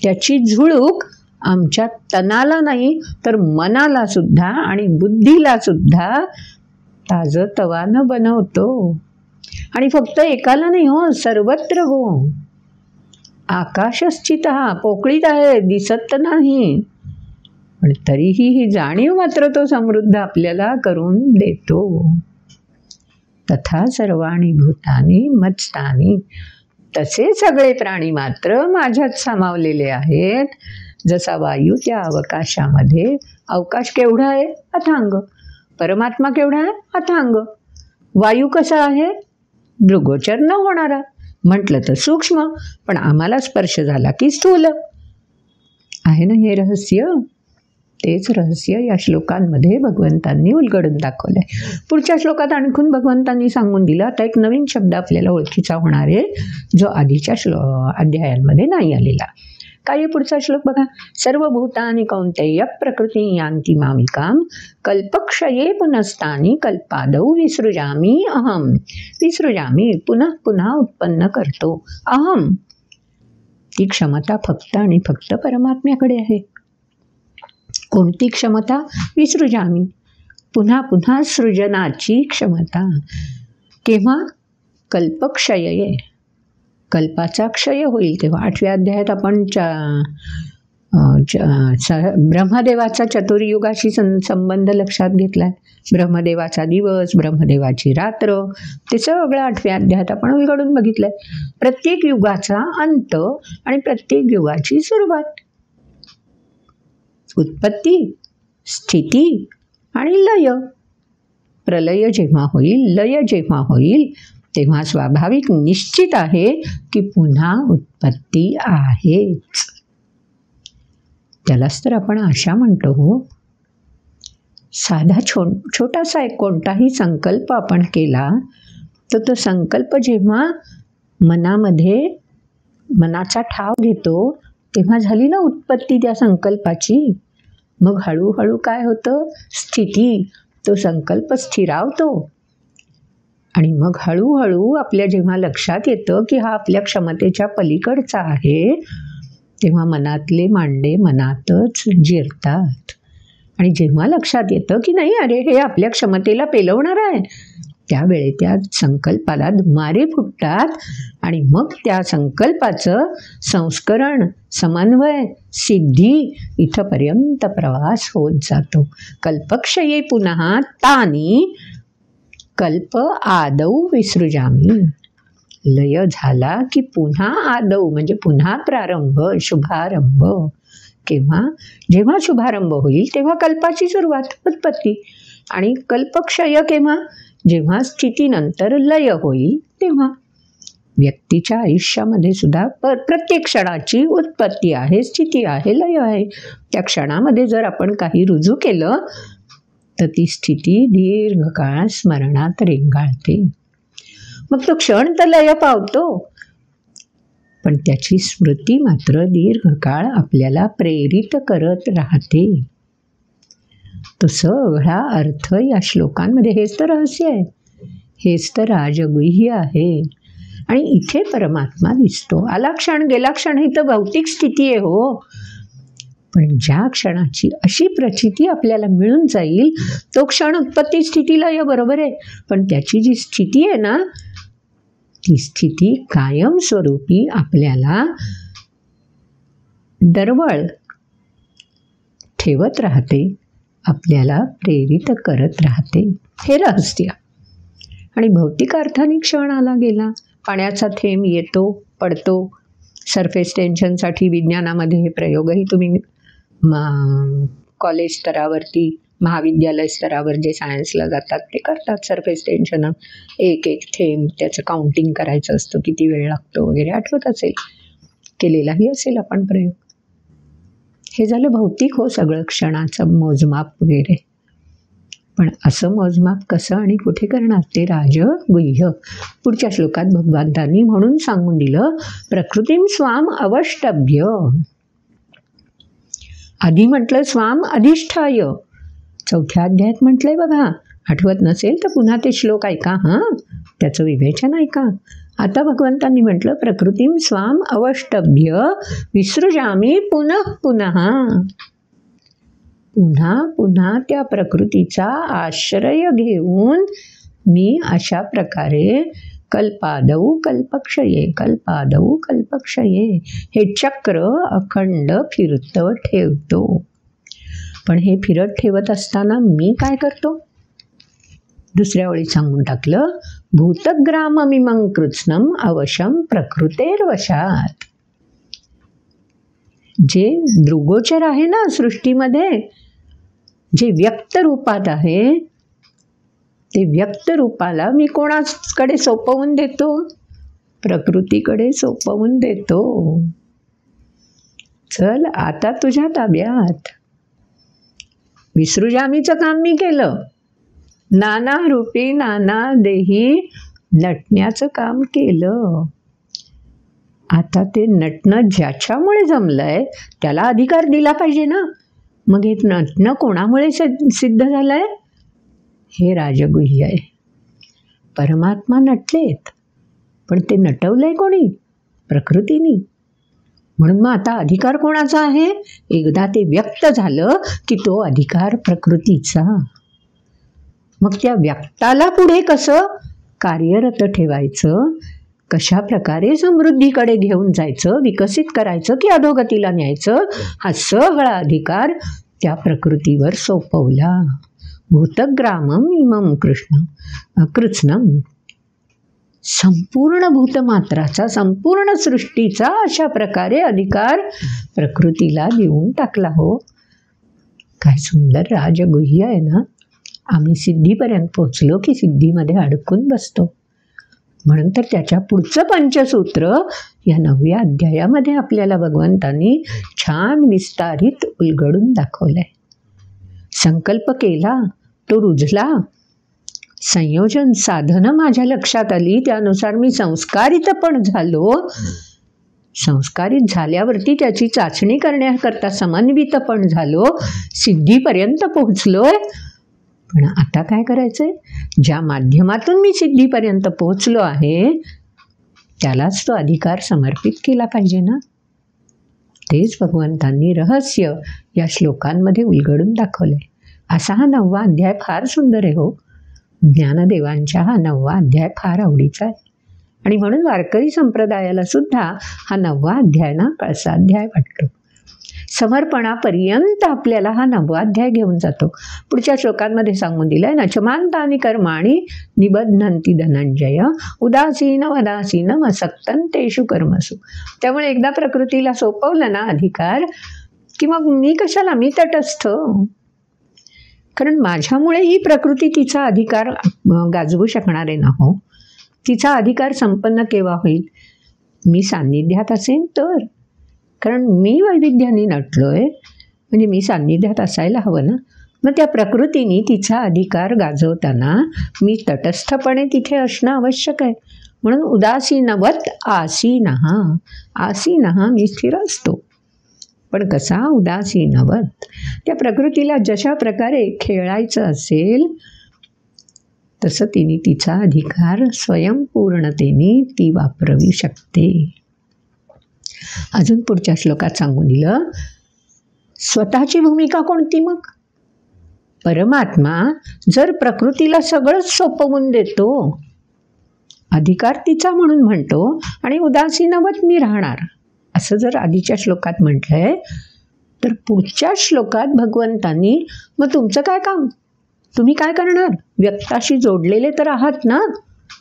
त्याची झुळूक आमच्या तनाला नाही तर मनाला सुद्धा आणि बुद्धीला सुद्धा ताजतवानं बनवतो. आणि फक्त एकाला नाही हो, सर्वत्र गो. आकाशस्थित पोकळीत आहे, दिसत नाही, पण तरीही ही जाणीव मात्र तो समृद्ध आपल्याला करून देतो. तथा सर्वाणी भूतानी मत्स्थानी, तसे सगळे प्राणी मात्र माझ्यात सामावलेले आहेत. जसा वायू त्या अवकाशामध्ये, अवकाश केवढा आहे? अथांग. परमात्मा केवढा आहे? अथांग. वायू कसा आहे? दृग्गोचर न होणारा, म्हटलं तर सूक्ष्म, पण आम्हाला स्पर्श झाला की स्थूल आहे ना. हे रहस्य, तेच रहस्य या श्लोकांमध्ये भगवंतांनी उलगडून दाखवलं आहे. पुढच्या श्लोकात आणखून भगवंतांनी सांगून दिलं. आता एक नवीन शब्द आपल्याला ओळखीचा होणार आहे, जो आधीच्या अध्यायांमध्ये नाही आलेला. काय आहे पुढचा श्लोक बघा. सर्वभूतानि कौंतेय प्रकृती यान्ति मामिकाम कल्पक्षये पुनस्तानि कल्पादौ विसृजामी अहम. विसृजामी, पुन्हा पुन्हा उत्पन्न करतो. अहम, ती क्षमता फक्त आणि फक्त परमात्म्याकडे आहे. कोणती क्षमता? विसृजामी, पुन्हा पुन्हा सृजनाची क्षमता. केव्हा? कल्पक्षये, कल्पाचा क्षय होईल तेव्हा. 8व्या अध्यायात आपण ब्रह्मदेवाचा चतुर्युगाशी संबंध लक्षात घेतला. ब्रह्मदेवाचा दिवस, ब्रह्मदेवाची रात्र, ते सगळं 8व्या अध्यायात आपण उलगडून बघितलंय. प्रत्येक युगाचा अंत आणि प्रत्येक युगाची सुरुवात. उत्पत्ती, स्थिती आणि लय. प्रलय जेव्हा होईल, लय जेव्हा होईल, तेव्हा स्वाभाविक निश्चित आहे की पुन्हा उत्पत्ती आहेच. त्यालाच तर आपण आशा म्हणतो हो. साधा छोटासा एक कोणताही संकल्प आपण केला तर तो संकल्प जेव्हा मनामध्ये मनाचा ठाव घेतो तेव्हा झाली ना उत्पत्ती त्या संकल्पाची. मग हळूहळू काय होतं? स्थिती. तो संकल्प स्थिरावतो आणि मग हळूहळू आपल्या जेव्हा लक्षात येतं की हा आपल्या क्षमतेच्या पलीकडचा आहे, तेव्हा मनातले मांडे मनातच जिरतात. आणि जेव्हा लक्षात येतं की नाही, अरे हे आपल्या क्षमतेला पेलवणार आहे, त्यावेळी त्या संकल्पाला धुमारे फुटतात आणि मग त्या संकल्पाचं संस्करण, समन्वय, सिद्धी इथपर्यंत प्रवास होत जातो. कल्पक्षये पुन्हा तानी कल्प आदौ विसृजामी. लय झाला की पुन्हा आदौ म्हणजे पुन्हा प्रारंभ, शुभारंभ. केव्हा? जेव्हा शुभारंभ होईल तेव्हा कल्पाची सुरुवात, उत्पत्ती. आणि कल्पक्षय केव्हा? जेव्हा स्थितीनंतर लय होईल तेव्हा. व्यक्तीच्या आयुष्यामध्ये सुद्धा प्रत्येक क्षणाची उत्पत्ती आहे, स्थिती आहे, लय आहे. त्या क्षणामध्ये जर आपण काही रुजू केलं तर ती स्थिती दीर्घकाळ स्मरणात रेंगाळते. मग तो क्षण तर लय पावतो, पण त्याची स्मृती मात्र दीर्घकाळ आपल्याला प्रेरित करत राहते. तो सगळा अर्थ या श्लोकांमध्ये, हेच तर रहस्य आहे, हेच तर राजगुह्य आहे. आणि इथे परमात्मा दिसतो. आला क्षण, गेला क्षण, ही तर भौतिक स्थिती आहे हो. पण ज्या क्षणाची अशी प्रचिती आपल्याला मिळून जाईल तो क्षण उत्पत्ती स्थितीला या बरोबर आहे. पण त्याची जी स्थिती आहे ना, ती स्थिती कायमस्वरूपी आपल्याला दरवळ ठेवत राहते, आपल्याला प्रेरित करत राहते. हे रहस्य. आणि भौतिक अर्थाने क्षण आला गेला, पाण्याचा थेंब येतो पडतो. सरफेस टेन्शनसाठी विज्ञानामध्ये हे प्रयोगही तुम्ही कॉलेज स्तरावरती महाविद्यालय स्तरावर जे सायन्सला जातात ते करतात सरफेस टेन्शन, एक एक थेंब त्याचं काउंटिंग करायचं असतं, किती वेळ लागतो वगैरे, आठवत असेल, केलेलाही असेल आपण प्रयोग. हे झालं भौतिक हो सगळं, क्षणाचं मोजमाप वगैरे. पण असं मोजमाप कसं आणि कुठे करणार ते राजगुह्य. पुढच्या श्लोकात भगवंतांनी म्हणून सांगून दिलं, प्रकृतीम स्वाम अवष्टभ्य. आधी म्हटलं स्वाम अधिष्ठाय, चौथ्या अध्यायात म्हटलंय बघा, आठवत नसेल तर पुन्हा ते श्लोक ऐका, हां त्याचं विवेचन ऐका. आता भगवंतांनी म्हटलं प्रकृतीम स्वाम अवष्टभ्य विसृजामी पुनः पुनः. पुन्हा पुन्हा त्या प्रकृतीचा आश्रय घेऊन मी अशा प्रकारे कल्पादौ कल्पक्षये कल्पादौ कल्पक्षये हे चक्र अखंड फिरतं ठेवतो. पण हे फिरत ठेवत असताना मी काय करतो? दुसऱ्या ओळीत सांगून टाकलं, भूतग्राममिमं कृत्स्नम अवशं प्रकृतेर्वशात. जे दृगोचर आहे ना सृष्टीमध्ये, जे व्यक्त रूपात आहे, ते व्यक्त रूपाला मी कोणाकडे सोपवून देतो? प्रकृतीकडे सोपवून देतो. चल आता तुझ्या ताब्यात. विसृजामीचं काम मी केलं, नाना रूपी नाना देही नटण्याचं काम केलं. आता ते नटणं ज्याच्यामुळे जमलंय त्याला अधिकार दिला पाहिजे ना. मग हे नटणं कोणामुळे सिद्ध झालंय? हे राजगुह्य आहे. परमात्मा नटलेत, पण ते नटवलंय कोणी? प्रकृतीने. म्हणून मग आता अधिकार कोणाचा आहे? एकदा ते व्यक्त झालं की तो अधिकार प्रकृतीचा. मग त्या व्यक्ताला पुढे कसं कार्यरत ठेवायचं, कशा प्रकारे समृद्धीकडे घेऊन जायचं, विकसित करायचं की अधोगतीला न्यायचं, हा सगळा अधिकार त्या प्रकृतीवर सोपवला. भूतग्रामम इमं कृत्स्नम. संपूर्ण भूतमात्राचा, संपूर्ण सृष्टीचा अशा प्रकारे अधिकार प्रकृतीला देऊन टाकला. हो काय सुंदर राजगुह्य आहे ना. आम्ही सिद्धीपर्यंत पोचलो की सिद्धीमध्ये अडकून बसतो. म्हणून तर त्याच्या पुढचं पंचसूत्र या 9व्या अध्यायामध्ये आपल्याला भगवंतांनी छान विस्तारित उलगडून दाखवलंय. संकल्प केला, तो रुजला, संयोजन साधनं माझ्या लक्षात आली, त्यानुसार मी संस्कारित पण झालो. संस्कारित झाल्यावरती त्याची चाचणी करण्याकरता समन्वित पण झालो, सिद्धीपर्यंत पोहोचलोय. पण आता काय करायचंय? ज्या माध्यमातून मी सिद्धीपर्यंत पोहोचलो आहे त्यालाच तो अधिकार समर्पित केला पाहिजे ना. तेच भगवंतांनी रहस्य या श्लोकांमध्ये उलगडून दाखवलंय. असा हा 9वा अध्याय फार सुंदर आहे हो. ज्ञानदेवांच्या हा 9वा अध्याय फार आवडीचा आहे. आणि म्हणून वारकरी संप्रदायाला सुद्धा हा 9वा अध्याय ना कळसाध्याय वाटतो. समर्पणापर्यंत आपल्याला हा 9वा अध्याय घेऊन जातो. पुढच्या श्लोकांमध्ये सांगून दिलंय, नचमांतानि कर्माणि निबध्नन्ति धनंजय उदासीन वदासीनम असक्तं तेषु कर्मसु. त्यामुळे एकदा प्रकृतीला सोपवलं ना अधिकार की मग मी कशाला, मी तटस्थ. कारण माझ्यामुळे ही प्रकृती तिचा अधिकार गाजवू शकणार आहे ना. हो, तिचा अधिकार संपन्न केव्हा होईल? मी सान्निध्यात असेन तर. कारण मी वैविध्याने नटलोय म्हणजे मी सान्निध्यात असायला हवं ना. मग त्या प्रकृतीने तिचा अधिकार गाजवताना मी तटस्थपणे तिथे असणं आवश्यक आहे. म्हणून उदासीनवत आसीनः, आसीनः मी स्थिर असतो. पण कसा? उदासीनवत. त्या प्रकृतीला जशा प्रकारे खेळायचं असेल तसं तिने तिचा अधिकार स्वयंपूर्णतेने ती वापरवी शकते. अजून पुढच्या श्लोकात सांगून दिलं, स्वतःची भूमिका कोणती? मग परमात्मा जर प्रकृतीला सगळंच सोपवून देतो, अधिकार तिचा म्हणून म्हणतो आणि उदासीनवत मी राहणार असं जर आधीच्या श्लोकात म्हटलंय, तर पुढच्या श्लोकात भगवंतांनी मग तुमचं काय काम, तुम्ही काय करणार? व्यक्ताशी जोडलेले तर आहात ना,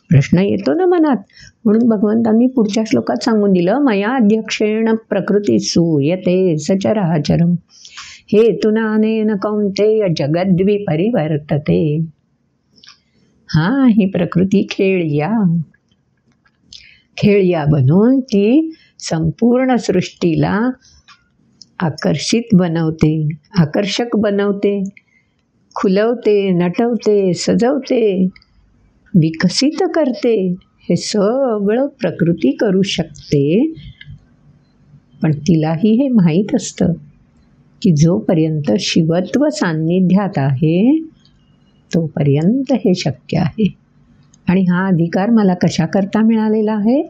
प्रश्न येतो ना मनात. म्हणून भगवंतांनी पुढच्या श्लोकात सांगून दिलं, मया अध्यक्षेण प्रकृती सूयते सचराचरम. हेतुनानेन कौन्तेय जगद्विपरिवर्तते. ही प्रकृती खेळ्या बनून ती संपूर्ण सृष्टीला आकर्षित बनवते, आकर्षक बनवते, खुलवते, नटवते, सजवते, विकसित करते. हे सगळं प्रकृती करू शकते. पण तिलाही हे माहीत असतं की जोपर्यंत शिवत्व सान्निध्यात आहे तोपर्यंत हे शक्य आहे. आणि हा अधिकार मला कशाकरता मिळालेला आहे?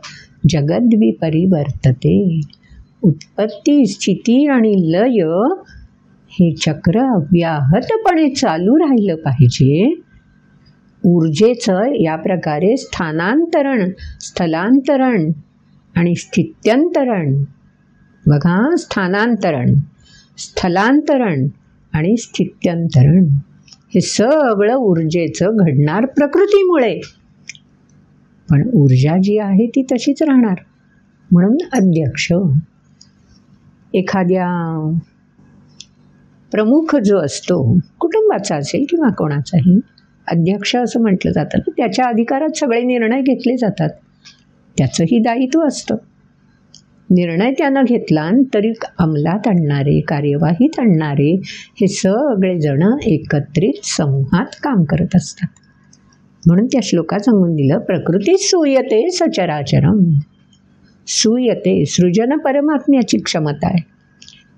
जगद्विपरिवर्तते. उत्पत्ती, स्थिती आणि लय हे चक्र अव्याहतपणे चालू राहिलं पाहिजे. ऊर्जेचं या प्रकारे स्थानांतरण, स्थलांतरण आणि स्थित्यंतरण. बघा, स्थानांतरण, स्थलांतरण आणि स्थित्यंतरण हे सगळं ऊर्जेचं घडणार प्रकृतीमुळे. पण ऊर्जा जी आहे ती तशीच राहणार. म्हणून अध्यक्ष, एखाद्या प्रमुख जो असतो, कुटुंबाचा असेल किंवा कोणाचाही, अध्यक्ष असं म्हटलं जातं. त्याच्या अधिकारात सगळे निर्णय घेतले जातात. त्याचंही दायित्व असतं. निर्णय त्यानं घेतला तरी अंमलात आणणारे, कार्यवाहीत आणणारे हे सगळेजण एकत्रित समूहात काम करत असतात. म्हणून त्या श्लोकात सांगून दिलं, प्रकृती सूयते सचराचरम. सूयते, सृजन परमात्म्याची क्षमता आहे.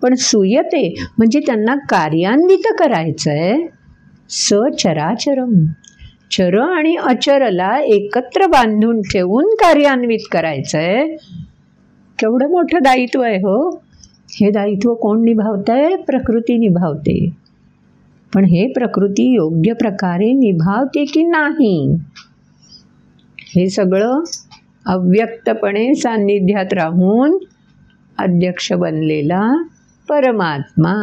पण सूयते म्हणजे त्यांना कार्यान्वित करायचं आहे. सचराचरम, चर आणि अचरला एकत्र बांधून ठेवून कार्यान्वित करायचं आहे. केवढं मोठं दायित्व आहे हो. हे दायित्व कोण निभावत आहे? प्रकृती निभावते. पण हे प्रकृती योग्य प्रकारे निभावते की नाही, हे सगळं अव्यक्तपणे सान्निध्यात राहून अध्यक्ष बनलेला परमात्मा,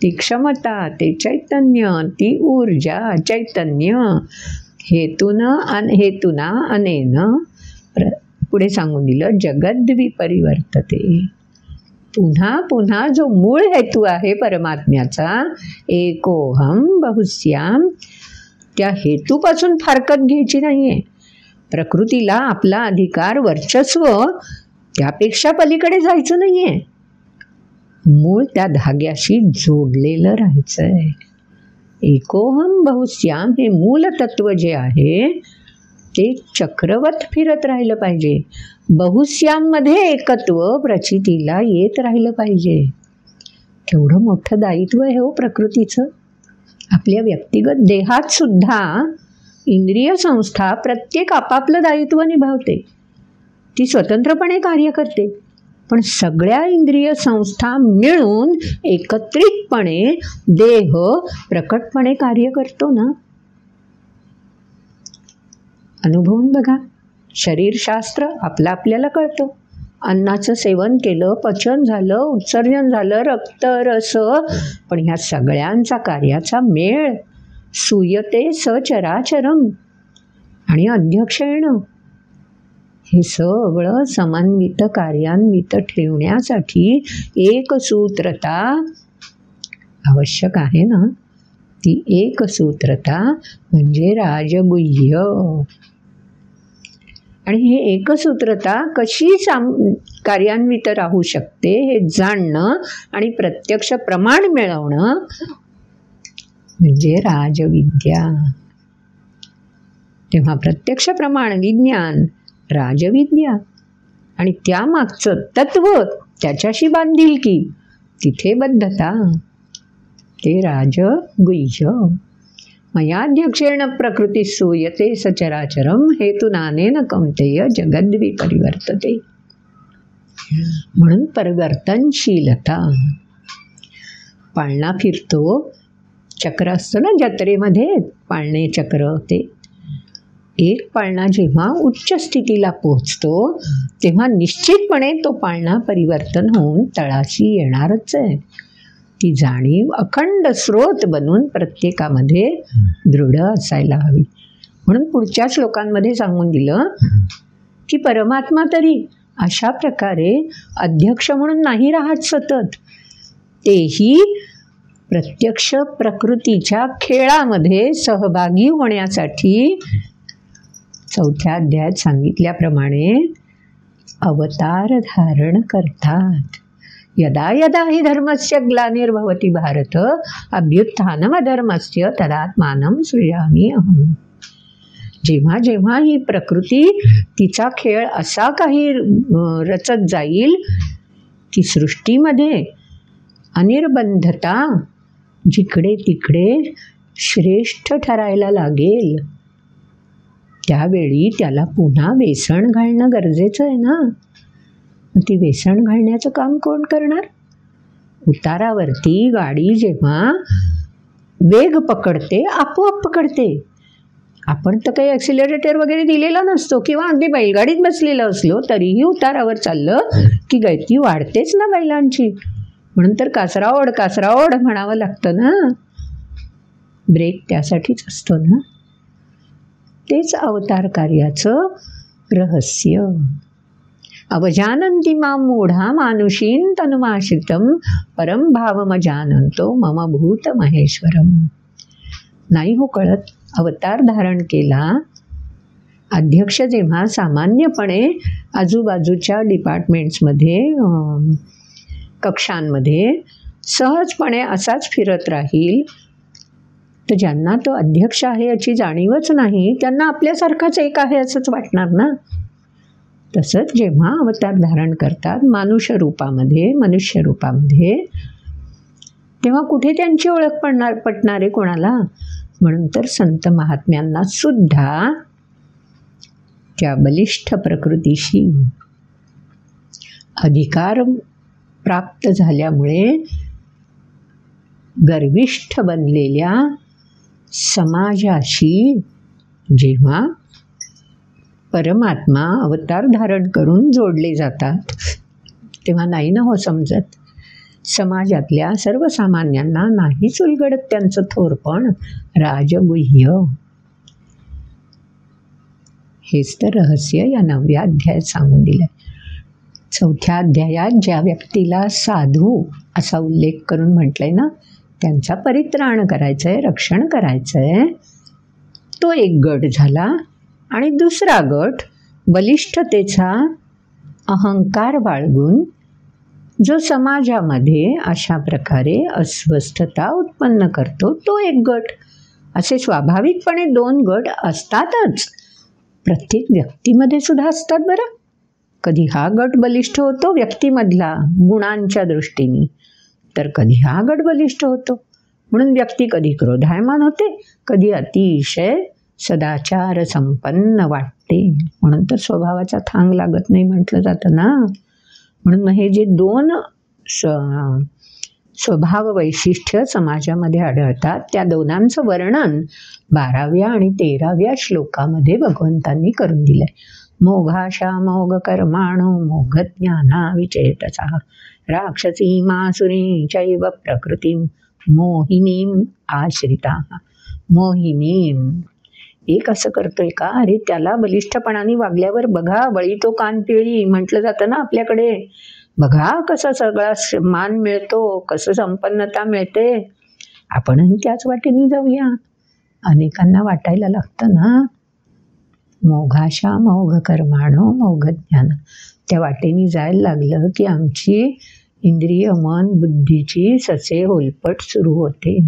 ती क्षमता, ते चैतन्य, ती ऊर्जा, चैतन्य, हेतुना अनेन पुढे सांगून दिलं, जगद्विपरिवर्तते. पुन्हा पुन्हा जो मूळ हेतू आहे परमात्म्याचा, एकोहम बहुश्याम, त्या हेतूपासून फारकत घ्यायची नाही आहे. प्रकृतीला आपला अधिकार, वर्चस्व त्यापेक्षा पलीकडे जायचं नाही आहे. मूळ त्या धाग्याशी जोडलेलं राहायचं आहे. एकोहम बहुश्याम हे मूल तत्व जे आहे ते चक्रवत फिरत राहिलं पाहिजे. बहुश्याममध्ये एकत्व प्रचितीला येत राहिलं पाहिजे. केवढं मोठं दायित्व आहे हो प्रकृतीचं. आपल्या व्यक्तिगत देहात सुद्धा इंद्रिय संस्था प्रत्येक आपापलं दायित्व निभावते. ती स्वतंत्रपणे कार्य करते. पण सगळ्या इंद्रिय संस्था मिळून एकत्रितपणे देह प्रकटपणे कार्य करतो ना. अनुभवून बघा. शरीरशास्त्र आपलं आपल्याला कळतं. अन्नाचं सेवन केलं, पचन झालं, उत्सर्जन झालं, रक्त, रस, पण ह्या सगळ्यांचा कार्याचा मेळ, सूयते सचराचरम आणि अध्यक्ष येणं, हे सगळं समन्वित कार्यान्वित ठेवण्यासाठी एकसूत्रता आवश्यक आहे ना. ती एकसूत्रता म्हणजे राजगुह्य. आणि हे एकसूत्रता कशी कार्यान्वित राहू शकते हे जाणणं आणि प्रत्यक्ष प्रमाण मिळवणं म्हणजे राजविद्या. तेव्हा प्रत्यक्ष प्रमाण विज्ञान राजविद्या आणि त्यामागचं तत्व, त्याच्याशी बांधिलकी, तिथे बद्धता, ते राजगुह्य. मयाध्यक्षेण प्रकृती सूयते सचराचरम हेतुनानेन कौन्तेय जगद्विपरिवर्तते. म्हणून परिवर्तनशीलता. पाळणा फिरतो, चक्र असतं ना जत्रेमध्ये, पाळणे चक्र, ते एक पाळणा जेव्हा उच्च स्थितीला पोहोचतो तेव्हा निश्चितपणे तो पाळणा परिवर्तन होऊन तळाशी येणारच आहे. ती जाणीव अखंड स्रोत बनून प्रत्येकामध्ये दृढ असायला हवी. म्हणून पुढच्या श्लोकांमध्ये सांगून दिलं की परमात्मा तरी अशा प्रकारे अध्यक्ष म्हणून नाही राहत सतत. तेही प्रत्यक्ष प्रकृतीच्या खेळामध्ये सहभागी होण्यासाठी 4थ्या अध्यायात सांगितल्याप्रमाणे अवतार धारण करतात. यदा यदा हि धर्मस्य ग्लानिर्भवति भारत अभ्युत्थानम अधर्मस्य तदात्मानं सृजामि अहम्. जेव्हा जेव्हा ही प्रकृती तिचा खेळ असा काही रचत जाईल की सृष्टीमध्ये अनिर्बंधता जिकडे तिकडे श्रेष्ठ ठरायला लागेल, त्यावेळी त्याला पुन्हा वेसण घालणं गरजेचं आहे ना. ती वेसण घालण्याचं काम कोण करणार? उतारावरती गाडी जेव्हा वेग पकडते आपोआप पकडते. आपण तर काही ॲक्सिलरेटर वगैरे दिलेला नसतो किंवा अगदी बैलगाडीत बसलेलं असलो तरीही उतारावर चाललं की गती वाढतेच ना बैलांची. म्हणून तर कासरा ओढ म्हणावं लागतं ना. ब्रेक त्यासाठीच असतो ना. तेच अवतार कार्याचं रहस्य. अवजानन्ति मां मूढा मानुषीं तनुमाश्रितं परम भावमजानन्तो मम भूत महेश्वरम. नाही हो कळत. अवतार धारण केला. अध्यक्ष जेव्हा सामान्यपणे आजूबाजूच्या डिपार्टमेंट्समध्ये कक्षांमध्ये सहजपणे असाच फिरत राहील तर ज्यांना तो अध्यक्ष आहे याची जाणीवच नाही त्यांना आपल्यासारखाच एक आहे असंच वाटणार ना. तसंच जेव्हा अवतार धारण करतात मनुष्य रूपामध्ये तेव्हा कुठे त्यांची ओळख पटणारे कोणाला. म्हणून तर संत महात्म्यांना सुद्धा त्या बलिष्ठ प्रकृतीशी अधिकार प्राप्त झाल्यामुळे गर्विष्ठ बनलेल्या समाजाशी जेव्हा परमात्मा अवतार धारण करून जोडले जातात तेव्हा नाही ना हो समजत. समाजातल्या सर्वसामान्यांना नाहीच उलगडत त्यांचं थोरपण राजगुह्य. हेच तर रहस्य या 9व्या अध्यायात सांगून दिलं. 4थ्या अध्यायात ज्या व्यक्तीला साधू असा उल्लेख करून म्हटलंय ना त्यांचा परित्राण करायचं आहे, रक्षण करायचं आहे, तो एक गट झाला. आणि दुसरा गट बलिष्ठतेचा अहंकार बाळगून जो समाजामध्ये अशा प्रकारे अस्वस्थता उत्पन्न करतो तो एक गट. असे स्वाभाविकपणे 2 गट असतातच. प्रत्येक व्यक्तीमध्ये सुद्धा असतात बरं. कधी हा गट बलिष्ठ होतो व्यक्तीमधला गुणांच्या दृष्टीने तर कधी हा गट बलिष्ठ होतो. म्हणून व्यक्ती कधी क्रोधायमान होते, कधी अतिशय सदाचार संपन्न वाटते. म्हणून तर स्वभावाचा थांग लागत नाही म्हटलं जातं ना. म्हणून हे जे 2 स्वभाव वैशिष्ट्य समाजामध्ये आढळतात त्या दोनांचं वर्णन 12व्या आणि 13व्या श्लोकामध्ये भगवंतांनी करून दिलंय. मोघाशा मोघ कर्माणो मोघ ज्ञाना विचेतसा राक्षसी मासुरी चैव प्रकृतीम मोहिनीम आश्रिता. मोहिनीम एक असं करतोय का? अरे त्याला बलिष्ठपणाने वागल्यावर बघा बळी तो कान पिळी म्हटलं जातं ना आपल्याकडे. बघा कसं सगळा मान मिळतो, कसं संपन्नता मिळते. आपणही त्याच वाटेने जाऊया. अनेकांना वाटायला लागतं ना. मोघाशा मोघ कर्माणो मोघ ज्ञान. त्या वाटेने जायला लागलं की आमची इंद्रिय मन बुद्धीची ससे होलपट सुरू होते.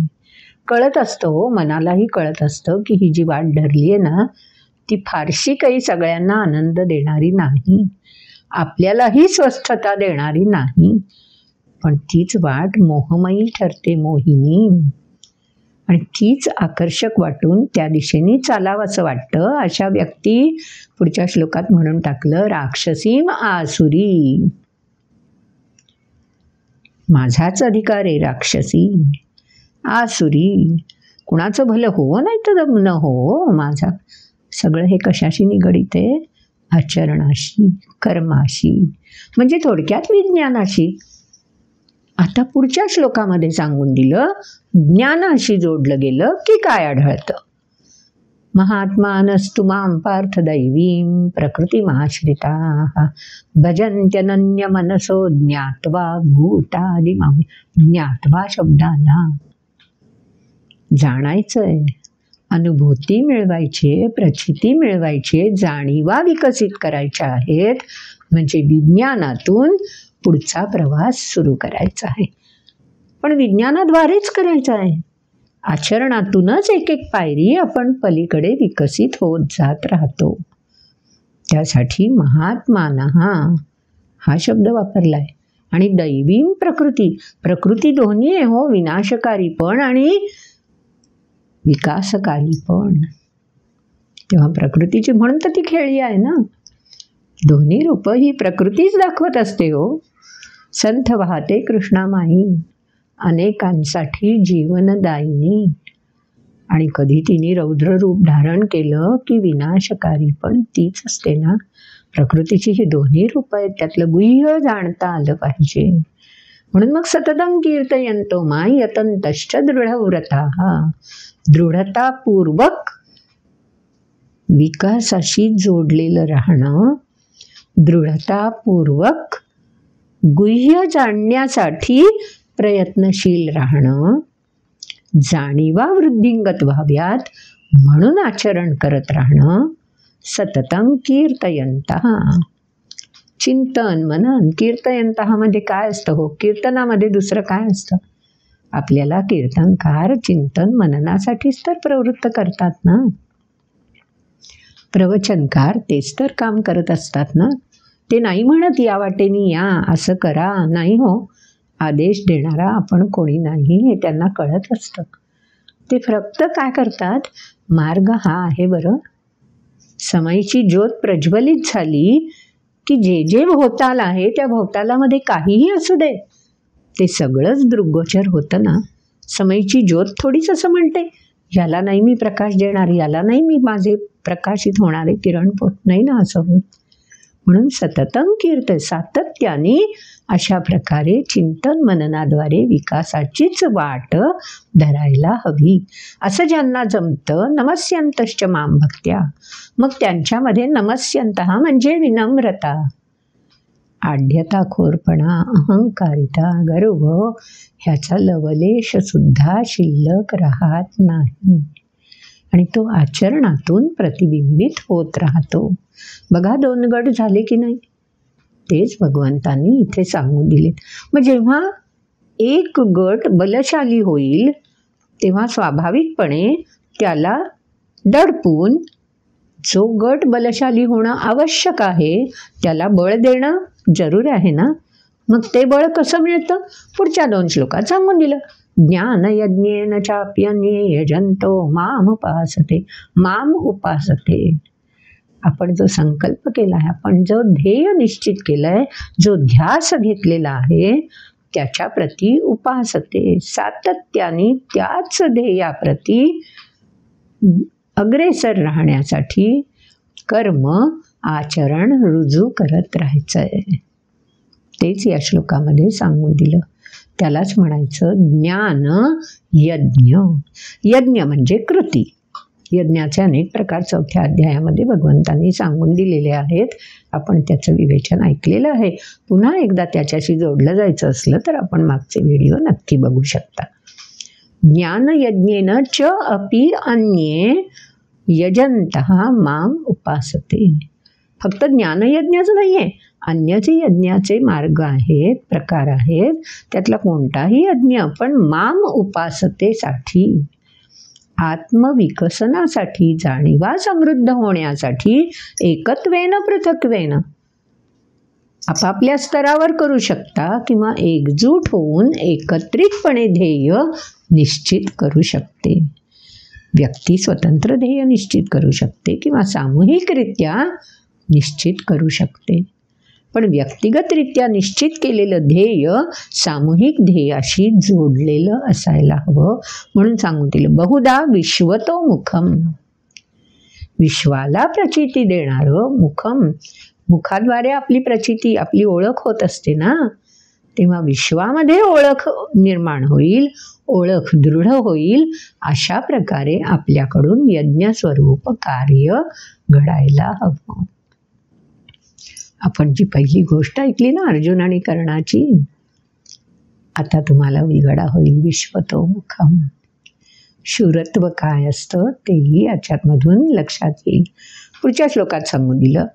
कळत असतं हो, मनालाही कळत असतं की ही जी वाट धरली आहे ना ती फारशी काही सगळ्यांना आनंद देणारी नाही, आपल्यालाही स्वस्थता देणारी नाही. पण तीच वाट मोहमयी ठरते, मोहिनी. आणि तीच आकर्षक वाटून त्या दिशेने चालावं असं वाटतं. अशा व्यक्ती पुढच्या श्लोकात म्हणून टाकलं राक्षसीम आसुरी. माझाच अधिकार आहे राक्षसी आसुरी. कुणाचं भलं हो नाही तर न हो माझा. सगळं हे कशाशी निगडीत आहे? आचरणाशी, कर्माशी, म्हणजे थोडक्यात विज्ञानाशी. आता पुढच्या श्लोकामध्ये सांगून दिलं ज्ञानाशी जोडलं गेलं की काय आढळतं. महात्मानस्तु मां पार्थ दैवीं प्रकृतिमाश्रिताः भजन्त्यनन्यमनसो ज्ञात्वा भूतादिमां. ज्ञात्वा शब्दाला जाणायचंय, अनुभूती मिळवायची, प्रचिती मिळवायची, जाणीवा विकसित करायच्या आहेत. म्हणजे विज्ञानातून पुढचा प्रवास सुरू करायचा आहे. पण विज्ञानाद्वारेच करायचा आहे. आचरणातूनच एक एक पायरी आपण पलीकडे विकसित होत जात राहतो. त्यासाठी महात्मानः हा शब्द वापरलाय. आणि दैवीं प्रकृती, प्रकृती दोन्ही आहे हो, विनाशकारी पण आणि विकासकारी पण. तेव्हा प्रकृतीची म्हणून तर ती खेळी आहे ना. दोन्ही रूप ही प्रकृतीच दाखवत असते हो. संथ वाहते कृष्णामाई, अनेकांसाठी जीवनदायिनी. आणि कधी तिने रौद्र रूप धारण केलं की विनाशकारी पण तीच असते ना. प्रकृतीची ही दोन्ही रूप आहेत, त्यातलं गुह्य जाणता आलं पाहिजे. म्हणून मग सततं कीर्तयन्तो मां यतन्तश्च दृढव्रताः. दृढतापूर्वक विकासाशी जोडलेलं राहणं, दृढतापूर्वक गुह्य जाणण्यासाठी प्रयत्नशील राहणं, जाणीवा वृद्धिंगत व्हाव्यात म्हणून आचरण करत राहणं. सततं कीर्तयन्तः. चिंतन मनन. कीर्तयन्तः म्हणजे काय असतं हो? कीर्तनामध्ये दुसरं काय असतं? आपल्याला कीर्तनकार चिंतन मननासाठीच तर प्रवृत्त करतात ना. प्रवचनकार तेच तर काम करत असतात ना. ते नाही म्हणत या वाटेनी या, असं करा, नाही हो. आदेश देणारा आपण कोणी नाही हे त्यांना कळत असतं. ते फक्त काय करतात, मार्ग हा आहे बरं. समयीची ज्योत प्रज्वलित झाली की जे जे भोवताल आहे त्या भोवतालामध्ये काहीही असू दे ते सगळंच दृग्गोचर होतं ना. समयीची ज्योत थोडीच असं म्हणते याला नाही मी प्रकाश देणार, याला नाही मी माझे प्रकाशित होणारे किरण पोत, नाही ना असं होत. म्हणून सततं कीर्तन, सातत्याने अशा प्रकारे चिंतन मननाद्वारे विकासाचीच वाट धरायला हवी. असं ज्यांना जमतं, नमस्यंतश्च मां भक्त्या. मग त्यांच्यामध्ये नमस्यंतः म्हणजे विनम्रता, आढ्यताखोरपणा, अहंकारिता, गर्व ह्याचा लवलेशसुद्धा शिल्लक राहत नाही. आणि तो आचरणातून प्रतिबिंबित होत राहतो. बघा 2 गट झाले की नाही, तेच भगवंतांनी इथे सांगून दिले. मग जेव्हा एक गट बलशाली होईल तेव्हा स्वाभाविकपणे त्याला दडपून जो गट बलशाली होणं आवश्यक आहे त्याला बळ देणं जरूर आहे ना. मग ते बळ कसं मिळतं? पुढच्या 2 श्लोकात सांगून दिलं. ज्ञानयज्ञेन चाप्यन्ये यजन्तो माम उपासते. माम उपासते. आपण जो संकल्प केला आहे, आपण जो ध्येय निश्चित केलं आहे, जो ध्यास घेतलेला आहे त्याच्या प्रती उपासते. सातत्याने त्याच ध्येयाप्रती अग्रेसर राहण्यासाठी कर्म आचरण रुजू करत राहायचं आहे. तेच या श्लोकामध्ये सांगून दिलं. त्यालाच म्हणायचं ज्ञान यज्ञ. यज्ञ म्हणजे कृती. यज्ञाचे अनेक प्रकार 4थ्या अध्यायामध्ये भगवंतांनी सांगून दिलेले आहेत. आपण त्याचं विवेचन ऐकलेलं आहे. पुन्हा एकदा त्याच्याशी जोडलं जायचं असलं तर आपण मागचे व्हिडिओ नक्की बघू शकता. ज्ञानयज्ञेन च अपि अन्ये यजन्तः माम उपासते. फक्त ज्ञानयज्ञच नाही आहे, अन्य जे यज्ञाचे मार्ग आहेत, प्रकार आहेत, त्यातला कोणताही यज्ञ पण माम उपासतेसाठी, आत्मविकसनासाठी, जाणीवा समृद्ध होण्यासाठी एकत्वेन पृथक्वेन आपापल्या स्तरावर करू शकता किंवा एकजूट होऊन एकत्रितपणे ध्येय निश्चित करू शकते. व्यक्ती स्वतंत्र ध्येय निश्चित करू शकते किंवा सामूहिकरित्या निश्चित करू शकते. पण व्यक्तिगतरित्या निश्चित केलेलं ध्येय सामूहिक ध्येयाशी जोडलेलं असायला हवं. म्हणून सांगून दिलं बहुधा विश्वतो मुखम. विश्वाला प्रचिती देणारं मुखम. मुखाद्वारे आपली प्रचिती, आपली ओळख होत असते ना. तेव्हा विश्वामध्ये ओळख निर्माण होईल. ओळख दृढ होईल अशा प्रकारे आपल्याकडून यज्ञस्वरूप कार्य घडायला हवं. आपण जी पहिली गोष्ट ऐकली ना अर्जुन आणि कर्णाची, आता तुम्हाला उलगडा होईल विश्वतोमुखम. शूरत्व काय असतं तेही याच्यामधून लक्षात येईल. पुढच्या श्लोकात सांगून दिलं,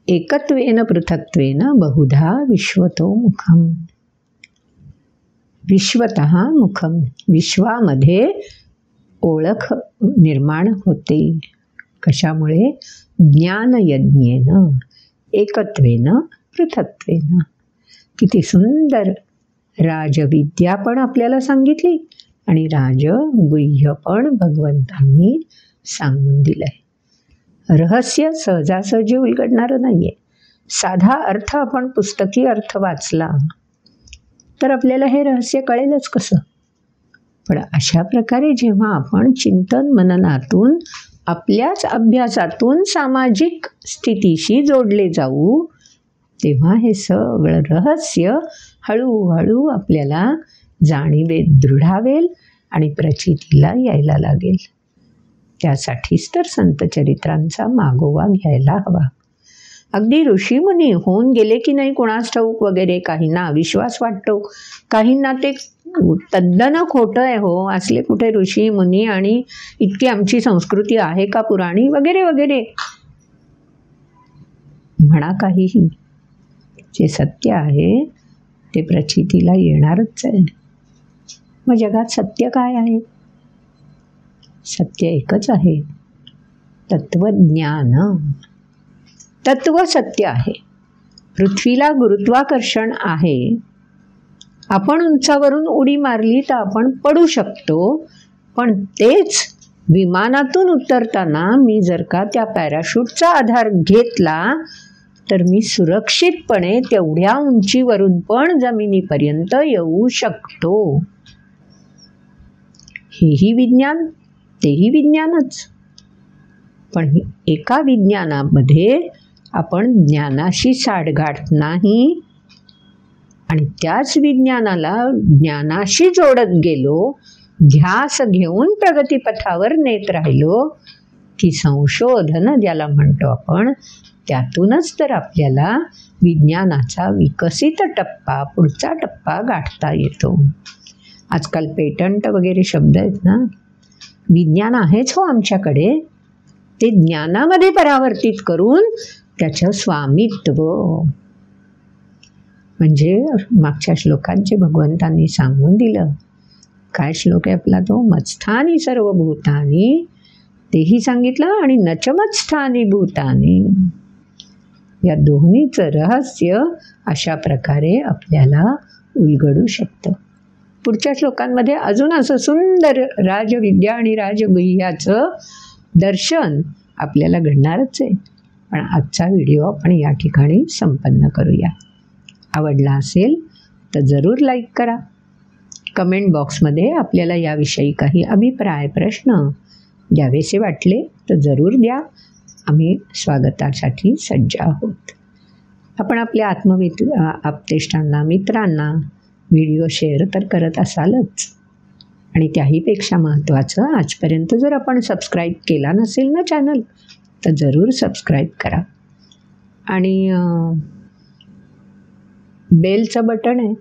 एकत्वेन पृथक्त्वेन बहुधा विश्वतोमुखम. विश्वतः मुखम, विश्वामध्ये ओळख निर्माण होते. कशामुळे? ज्ञानयज्ञेन एकत्वेन पृथक्त्वेन. किती सुंदर राजविद्या पण आपल्याला सांगितली आणि राजगुह्य पण भगवंतांनी सांगून दिलंय. रहस्य सहजासहजी उलगडणारं नाही आहे. साधा अर्थ आपण पुस्तकी अर्थ वाचला तर आपल्याला हे रहस्य कळेलच कसं. पण अशा प्रकारे जेव्हा आपण चिंतन मननातून आपल्याच अभ्यासातून सामाजिक स्थितीशी जोडले जाऊ तेव्हा हे सगळं रहस्य हळूहळू आपल्याला जाणीवेत दृढावेल आणि प्रचितीला यायला लागेल. त्यासाठीच तर संतचरित्रांचा मागोवा घ्यायला हवा. अगदी ऋषीमुनी होऊन गेले की नाही कुणास ठाऊक वगैरे, काहींना अविश्वास वाटतो, काहींना ते तद्दन खोटं आहे हो, असले कुठे ऋषी मुनी आणि इतकी आमची संस्कृती आहे का पुराणी वगैरे वगैरे. म्हणा काहीही, जे सत्य आहे ते प्रचितीला येणारच आहे. मग जगात सत्य काय आहे? सत्य एकच आहे, तत्वज्ञान. तत्व सत्य आहे. पृथ्वीला गुरुत्वाकर्षण आहे. आपण उंचावरून उडी मारली तर आपण पडू शकतो, पण तेच विमानातून उतरताना मी जर का त्या पॅराशूटचा आधार घेतला तर मी सुरक्षितपणे तेवढ्या उंचीवरून पण जमिनीपर्यंत येऊ शकतो. हेही विज्ञान, तेही विज्ञानच. पण एका विज्ञानामध्ये आपण ज्ञानाशी साठगाठ नाही आणि त्याच विज्ञानाला ज्ञानाशी जोडत गेलो, ध्यास घेऊन प्रगतीपथावर नेत राहिलो की संशोधन ज्याला म्हणतो आपण, त्यातूनच तर आपल्याला विज्ञानाचा विकसित टप्पा, पुढचा टप्पा गाठता येतो. आजकाल पेटंट वगैरे शब्द आहेत ना, विज्ञान आहेच हो आमच्याकडे, ते ज्ञानामध्ये परावर्तित करून त्याचं स्वामित्व, म्हणजे मागच्या श्लोकात जे भगवंतांनी सांगून दिलं, काय श्लोक आहे आपला तो, मत्स्थानी सर्वभूतानी, तेही सांगितलं आणि नचमत्स्थानी भूतानी. या दोन्हीचं रहस्य अशा प्रकारे आपल्याला उलगडू शकतं. पुढच्या श्लोकांमध्ये अजून असं सुंदर राजविद्या आणि राजगुह्याचं दर्शन आपल्याला घडणारच आहे. पण आजचा व्हिडिओ आपण या ठिकाणी संपन्न करूया. आवडला असेल तर जरूर लाईक करा. कमेंट बॉक्समध्ये आपल्याला याविषयी काही अभिप्राय, प्रश्न द्यावेसे वाटले तर जरूर द्या. आम्ही स्वागतासाठी सज्ज आहोत. आपण आपल्या आप्तेष्टांना, मित्रांना व्हिडिओ शेअर तर करत असालच, आणि त्याहीपेक्षा महत्त्वाचं, आजपर्यंत जर आपण सबस्क्राईब केला नसेल ना चॅनल तर जरूर सबस्क्राईब करा. आणि बेलचं बटन आहे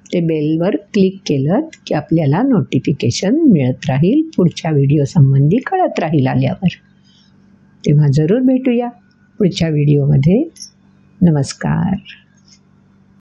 ते बेलवर क्लिक केलं की आपल्याला नोटिफिकेशन मिळत राहील, पुढच्या व्हिडिओसंबंधी कळत राहील आल्यावर. तेव्हा जरूर भेटूया पुढच्या व्हिडिओमध्ये. नमस्कार.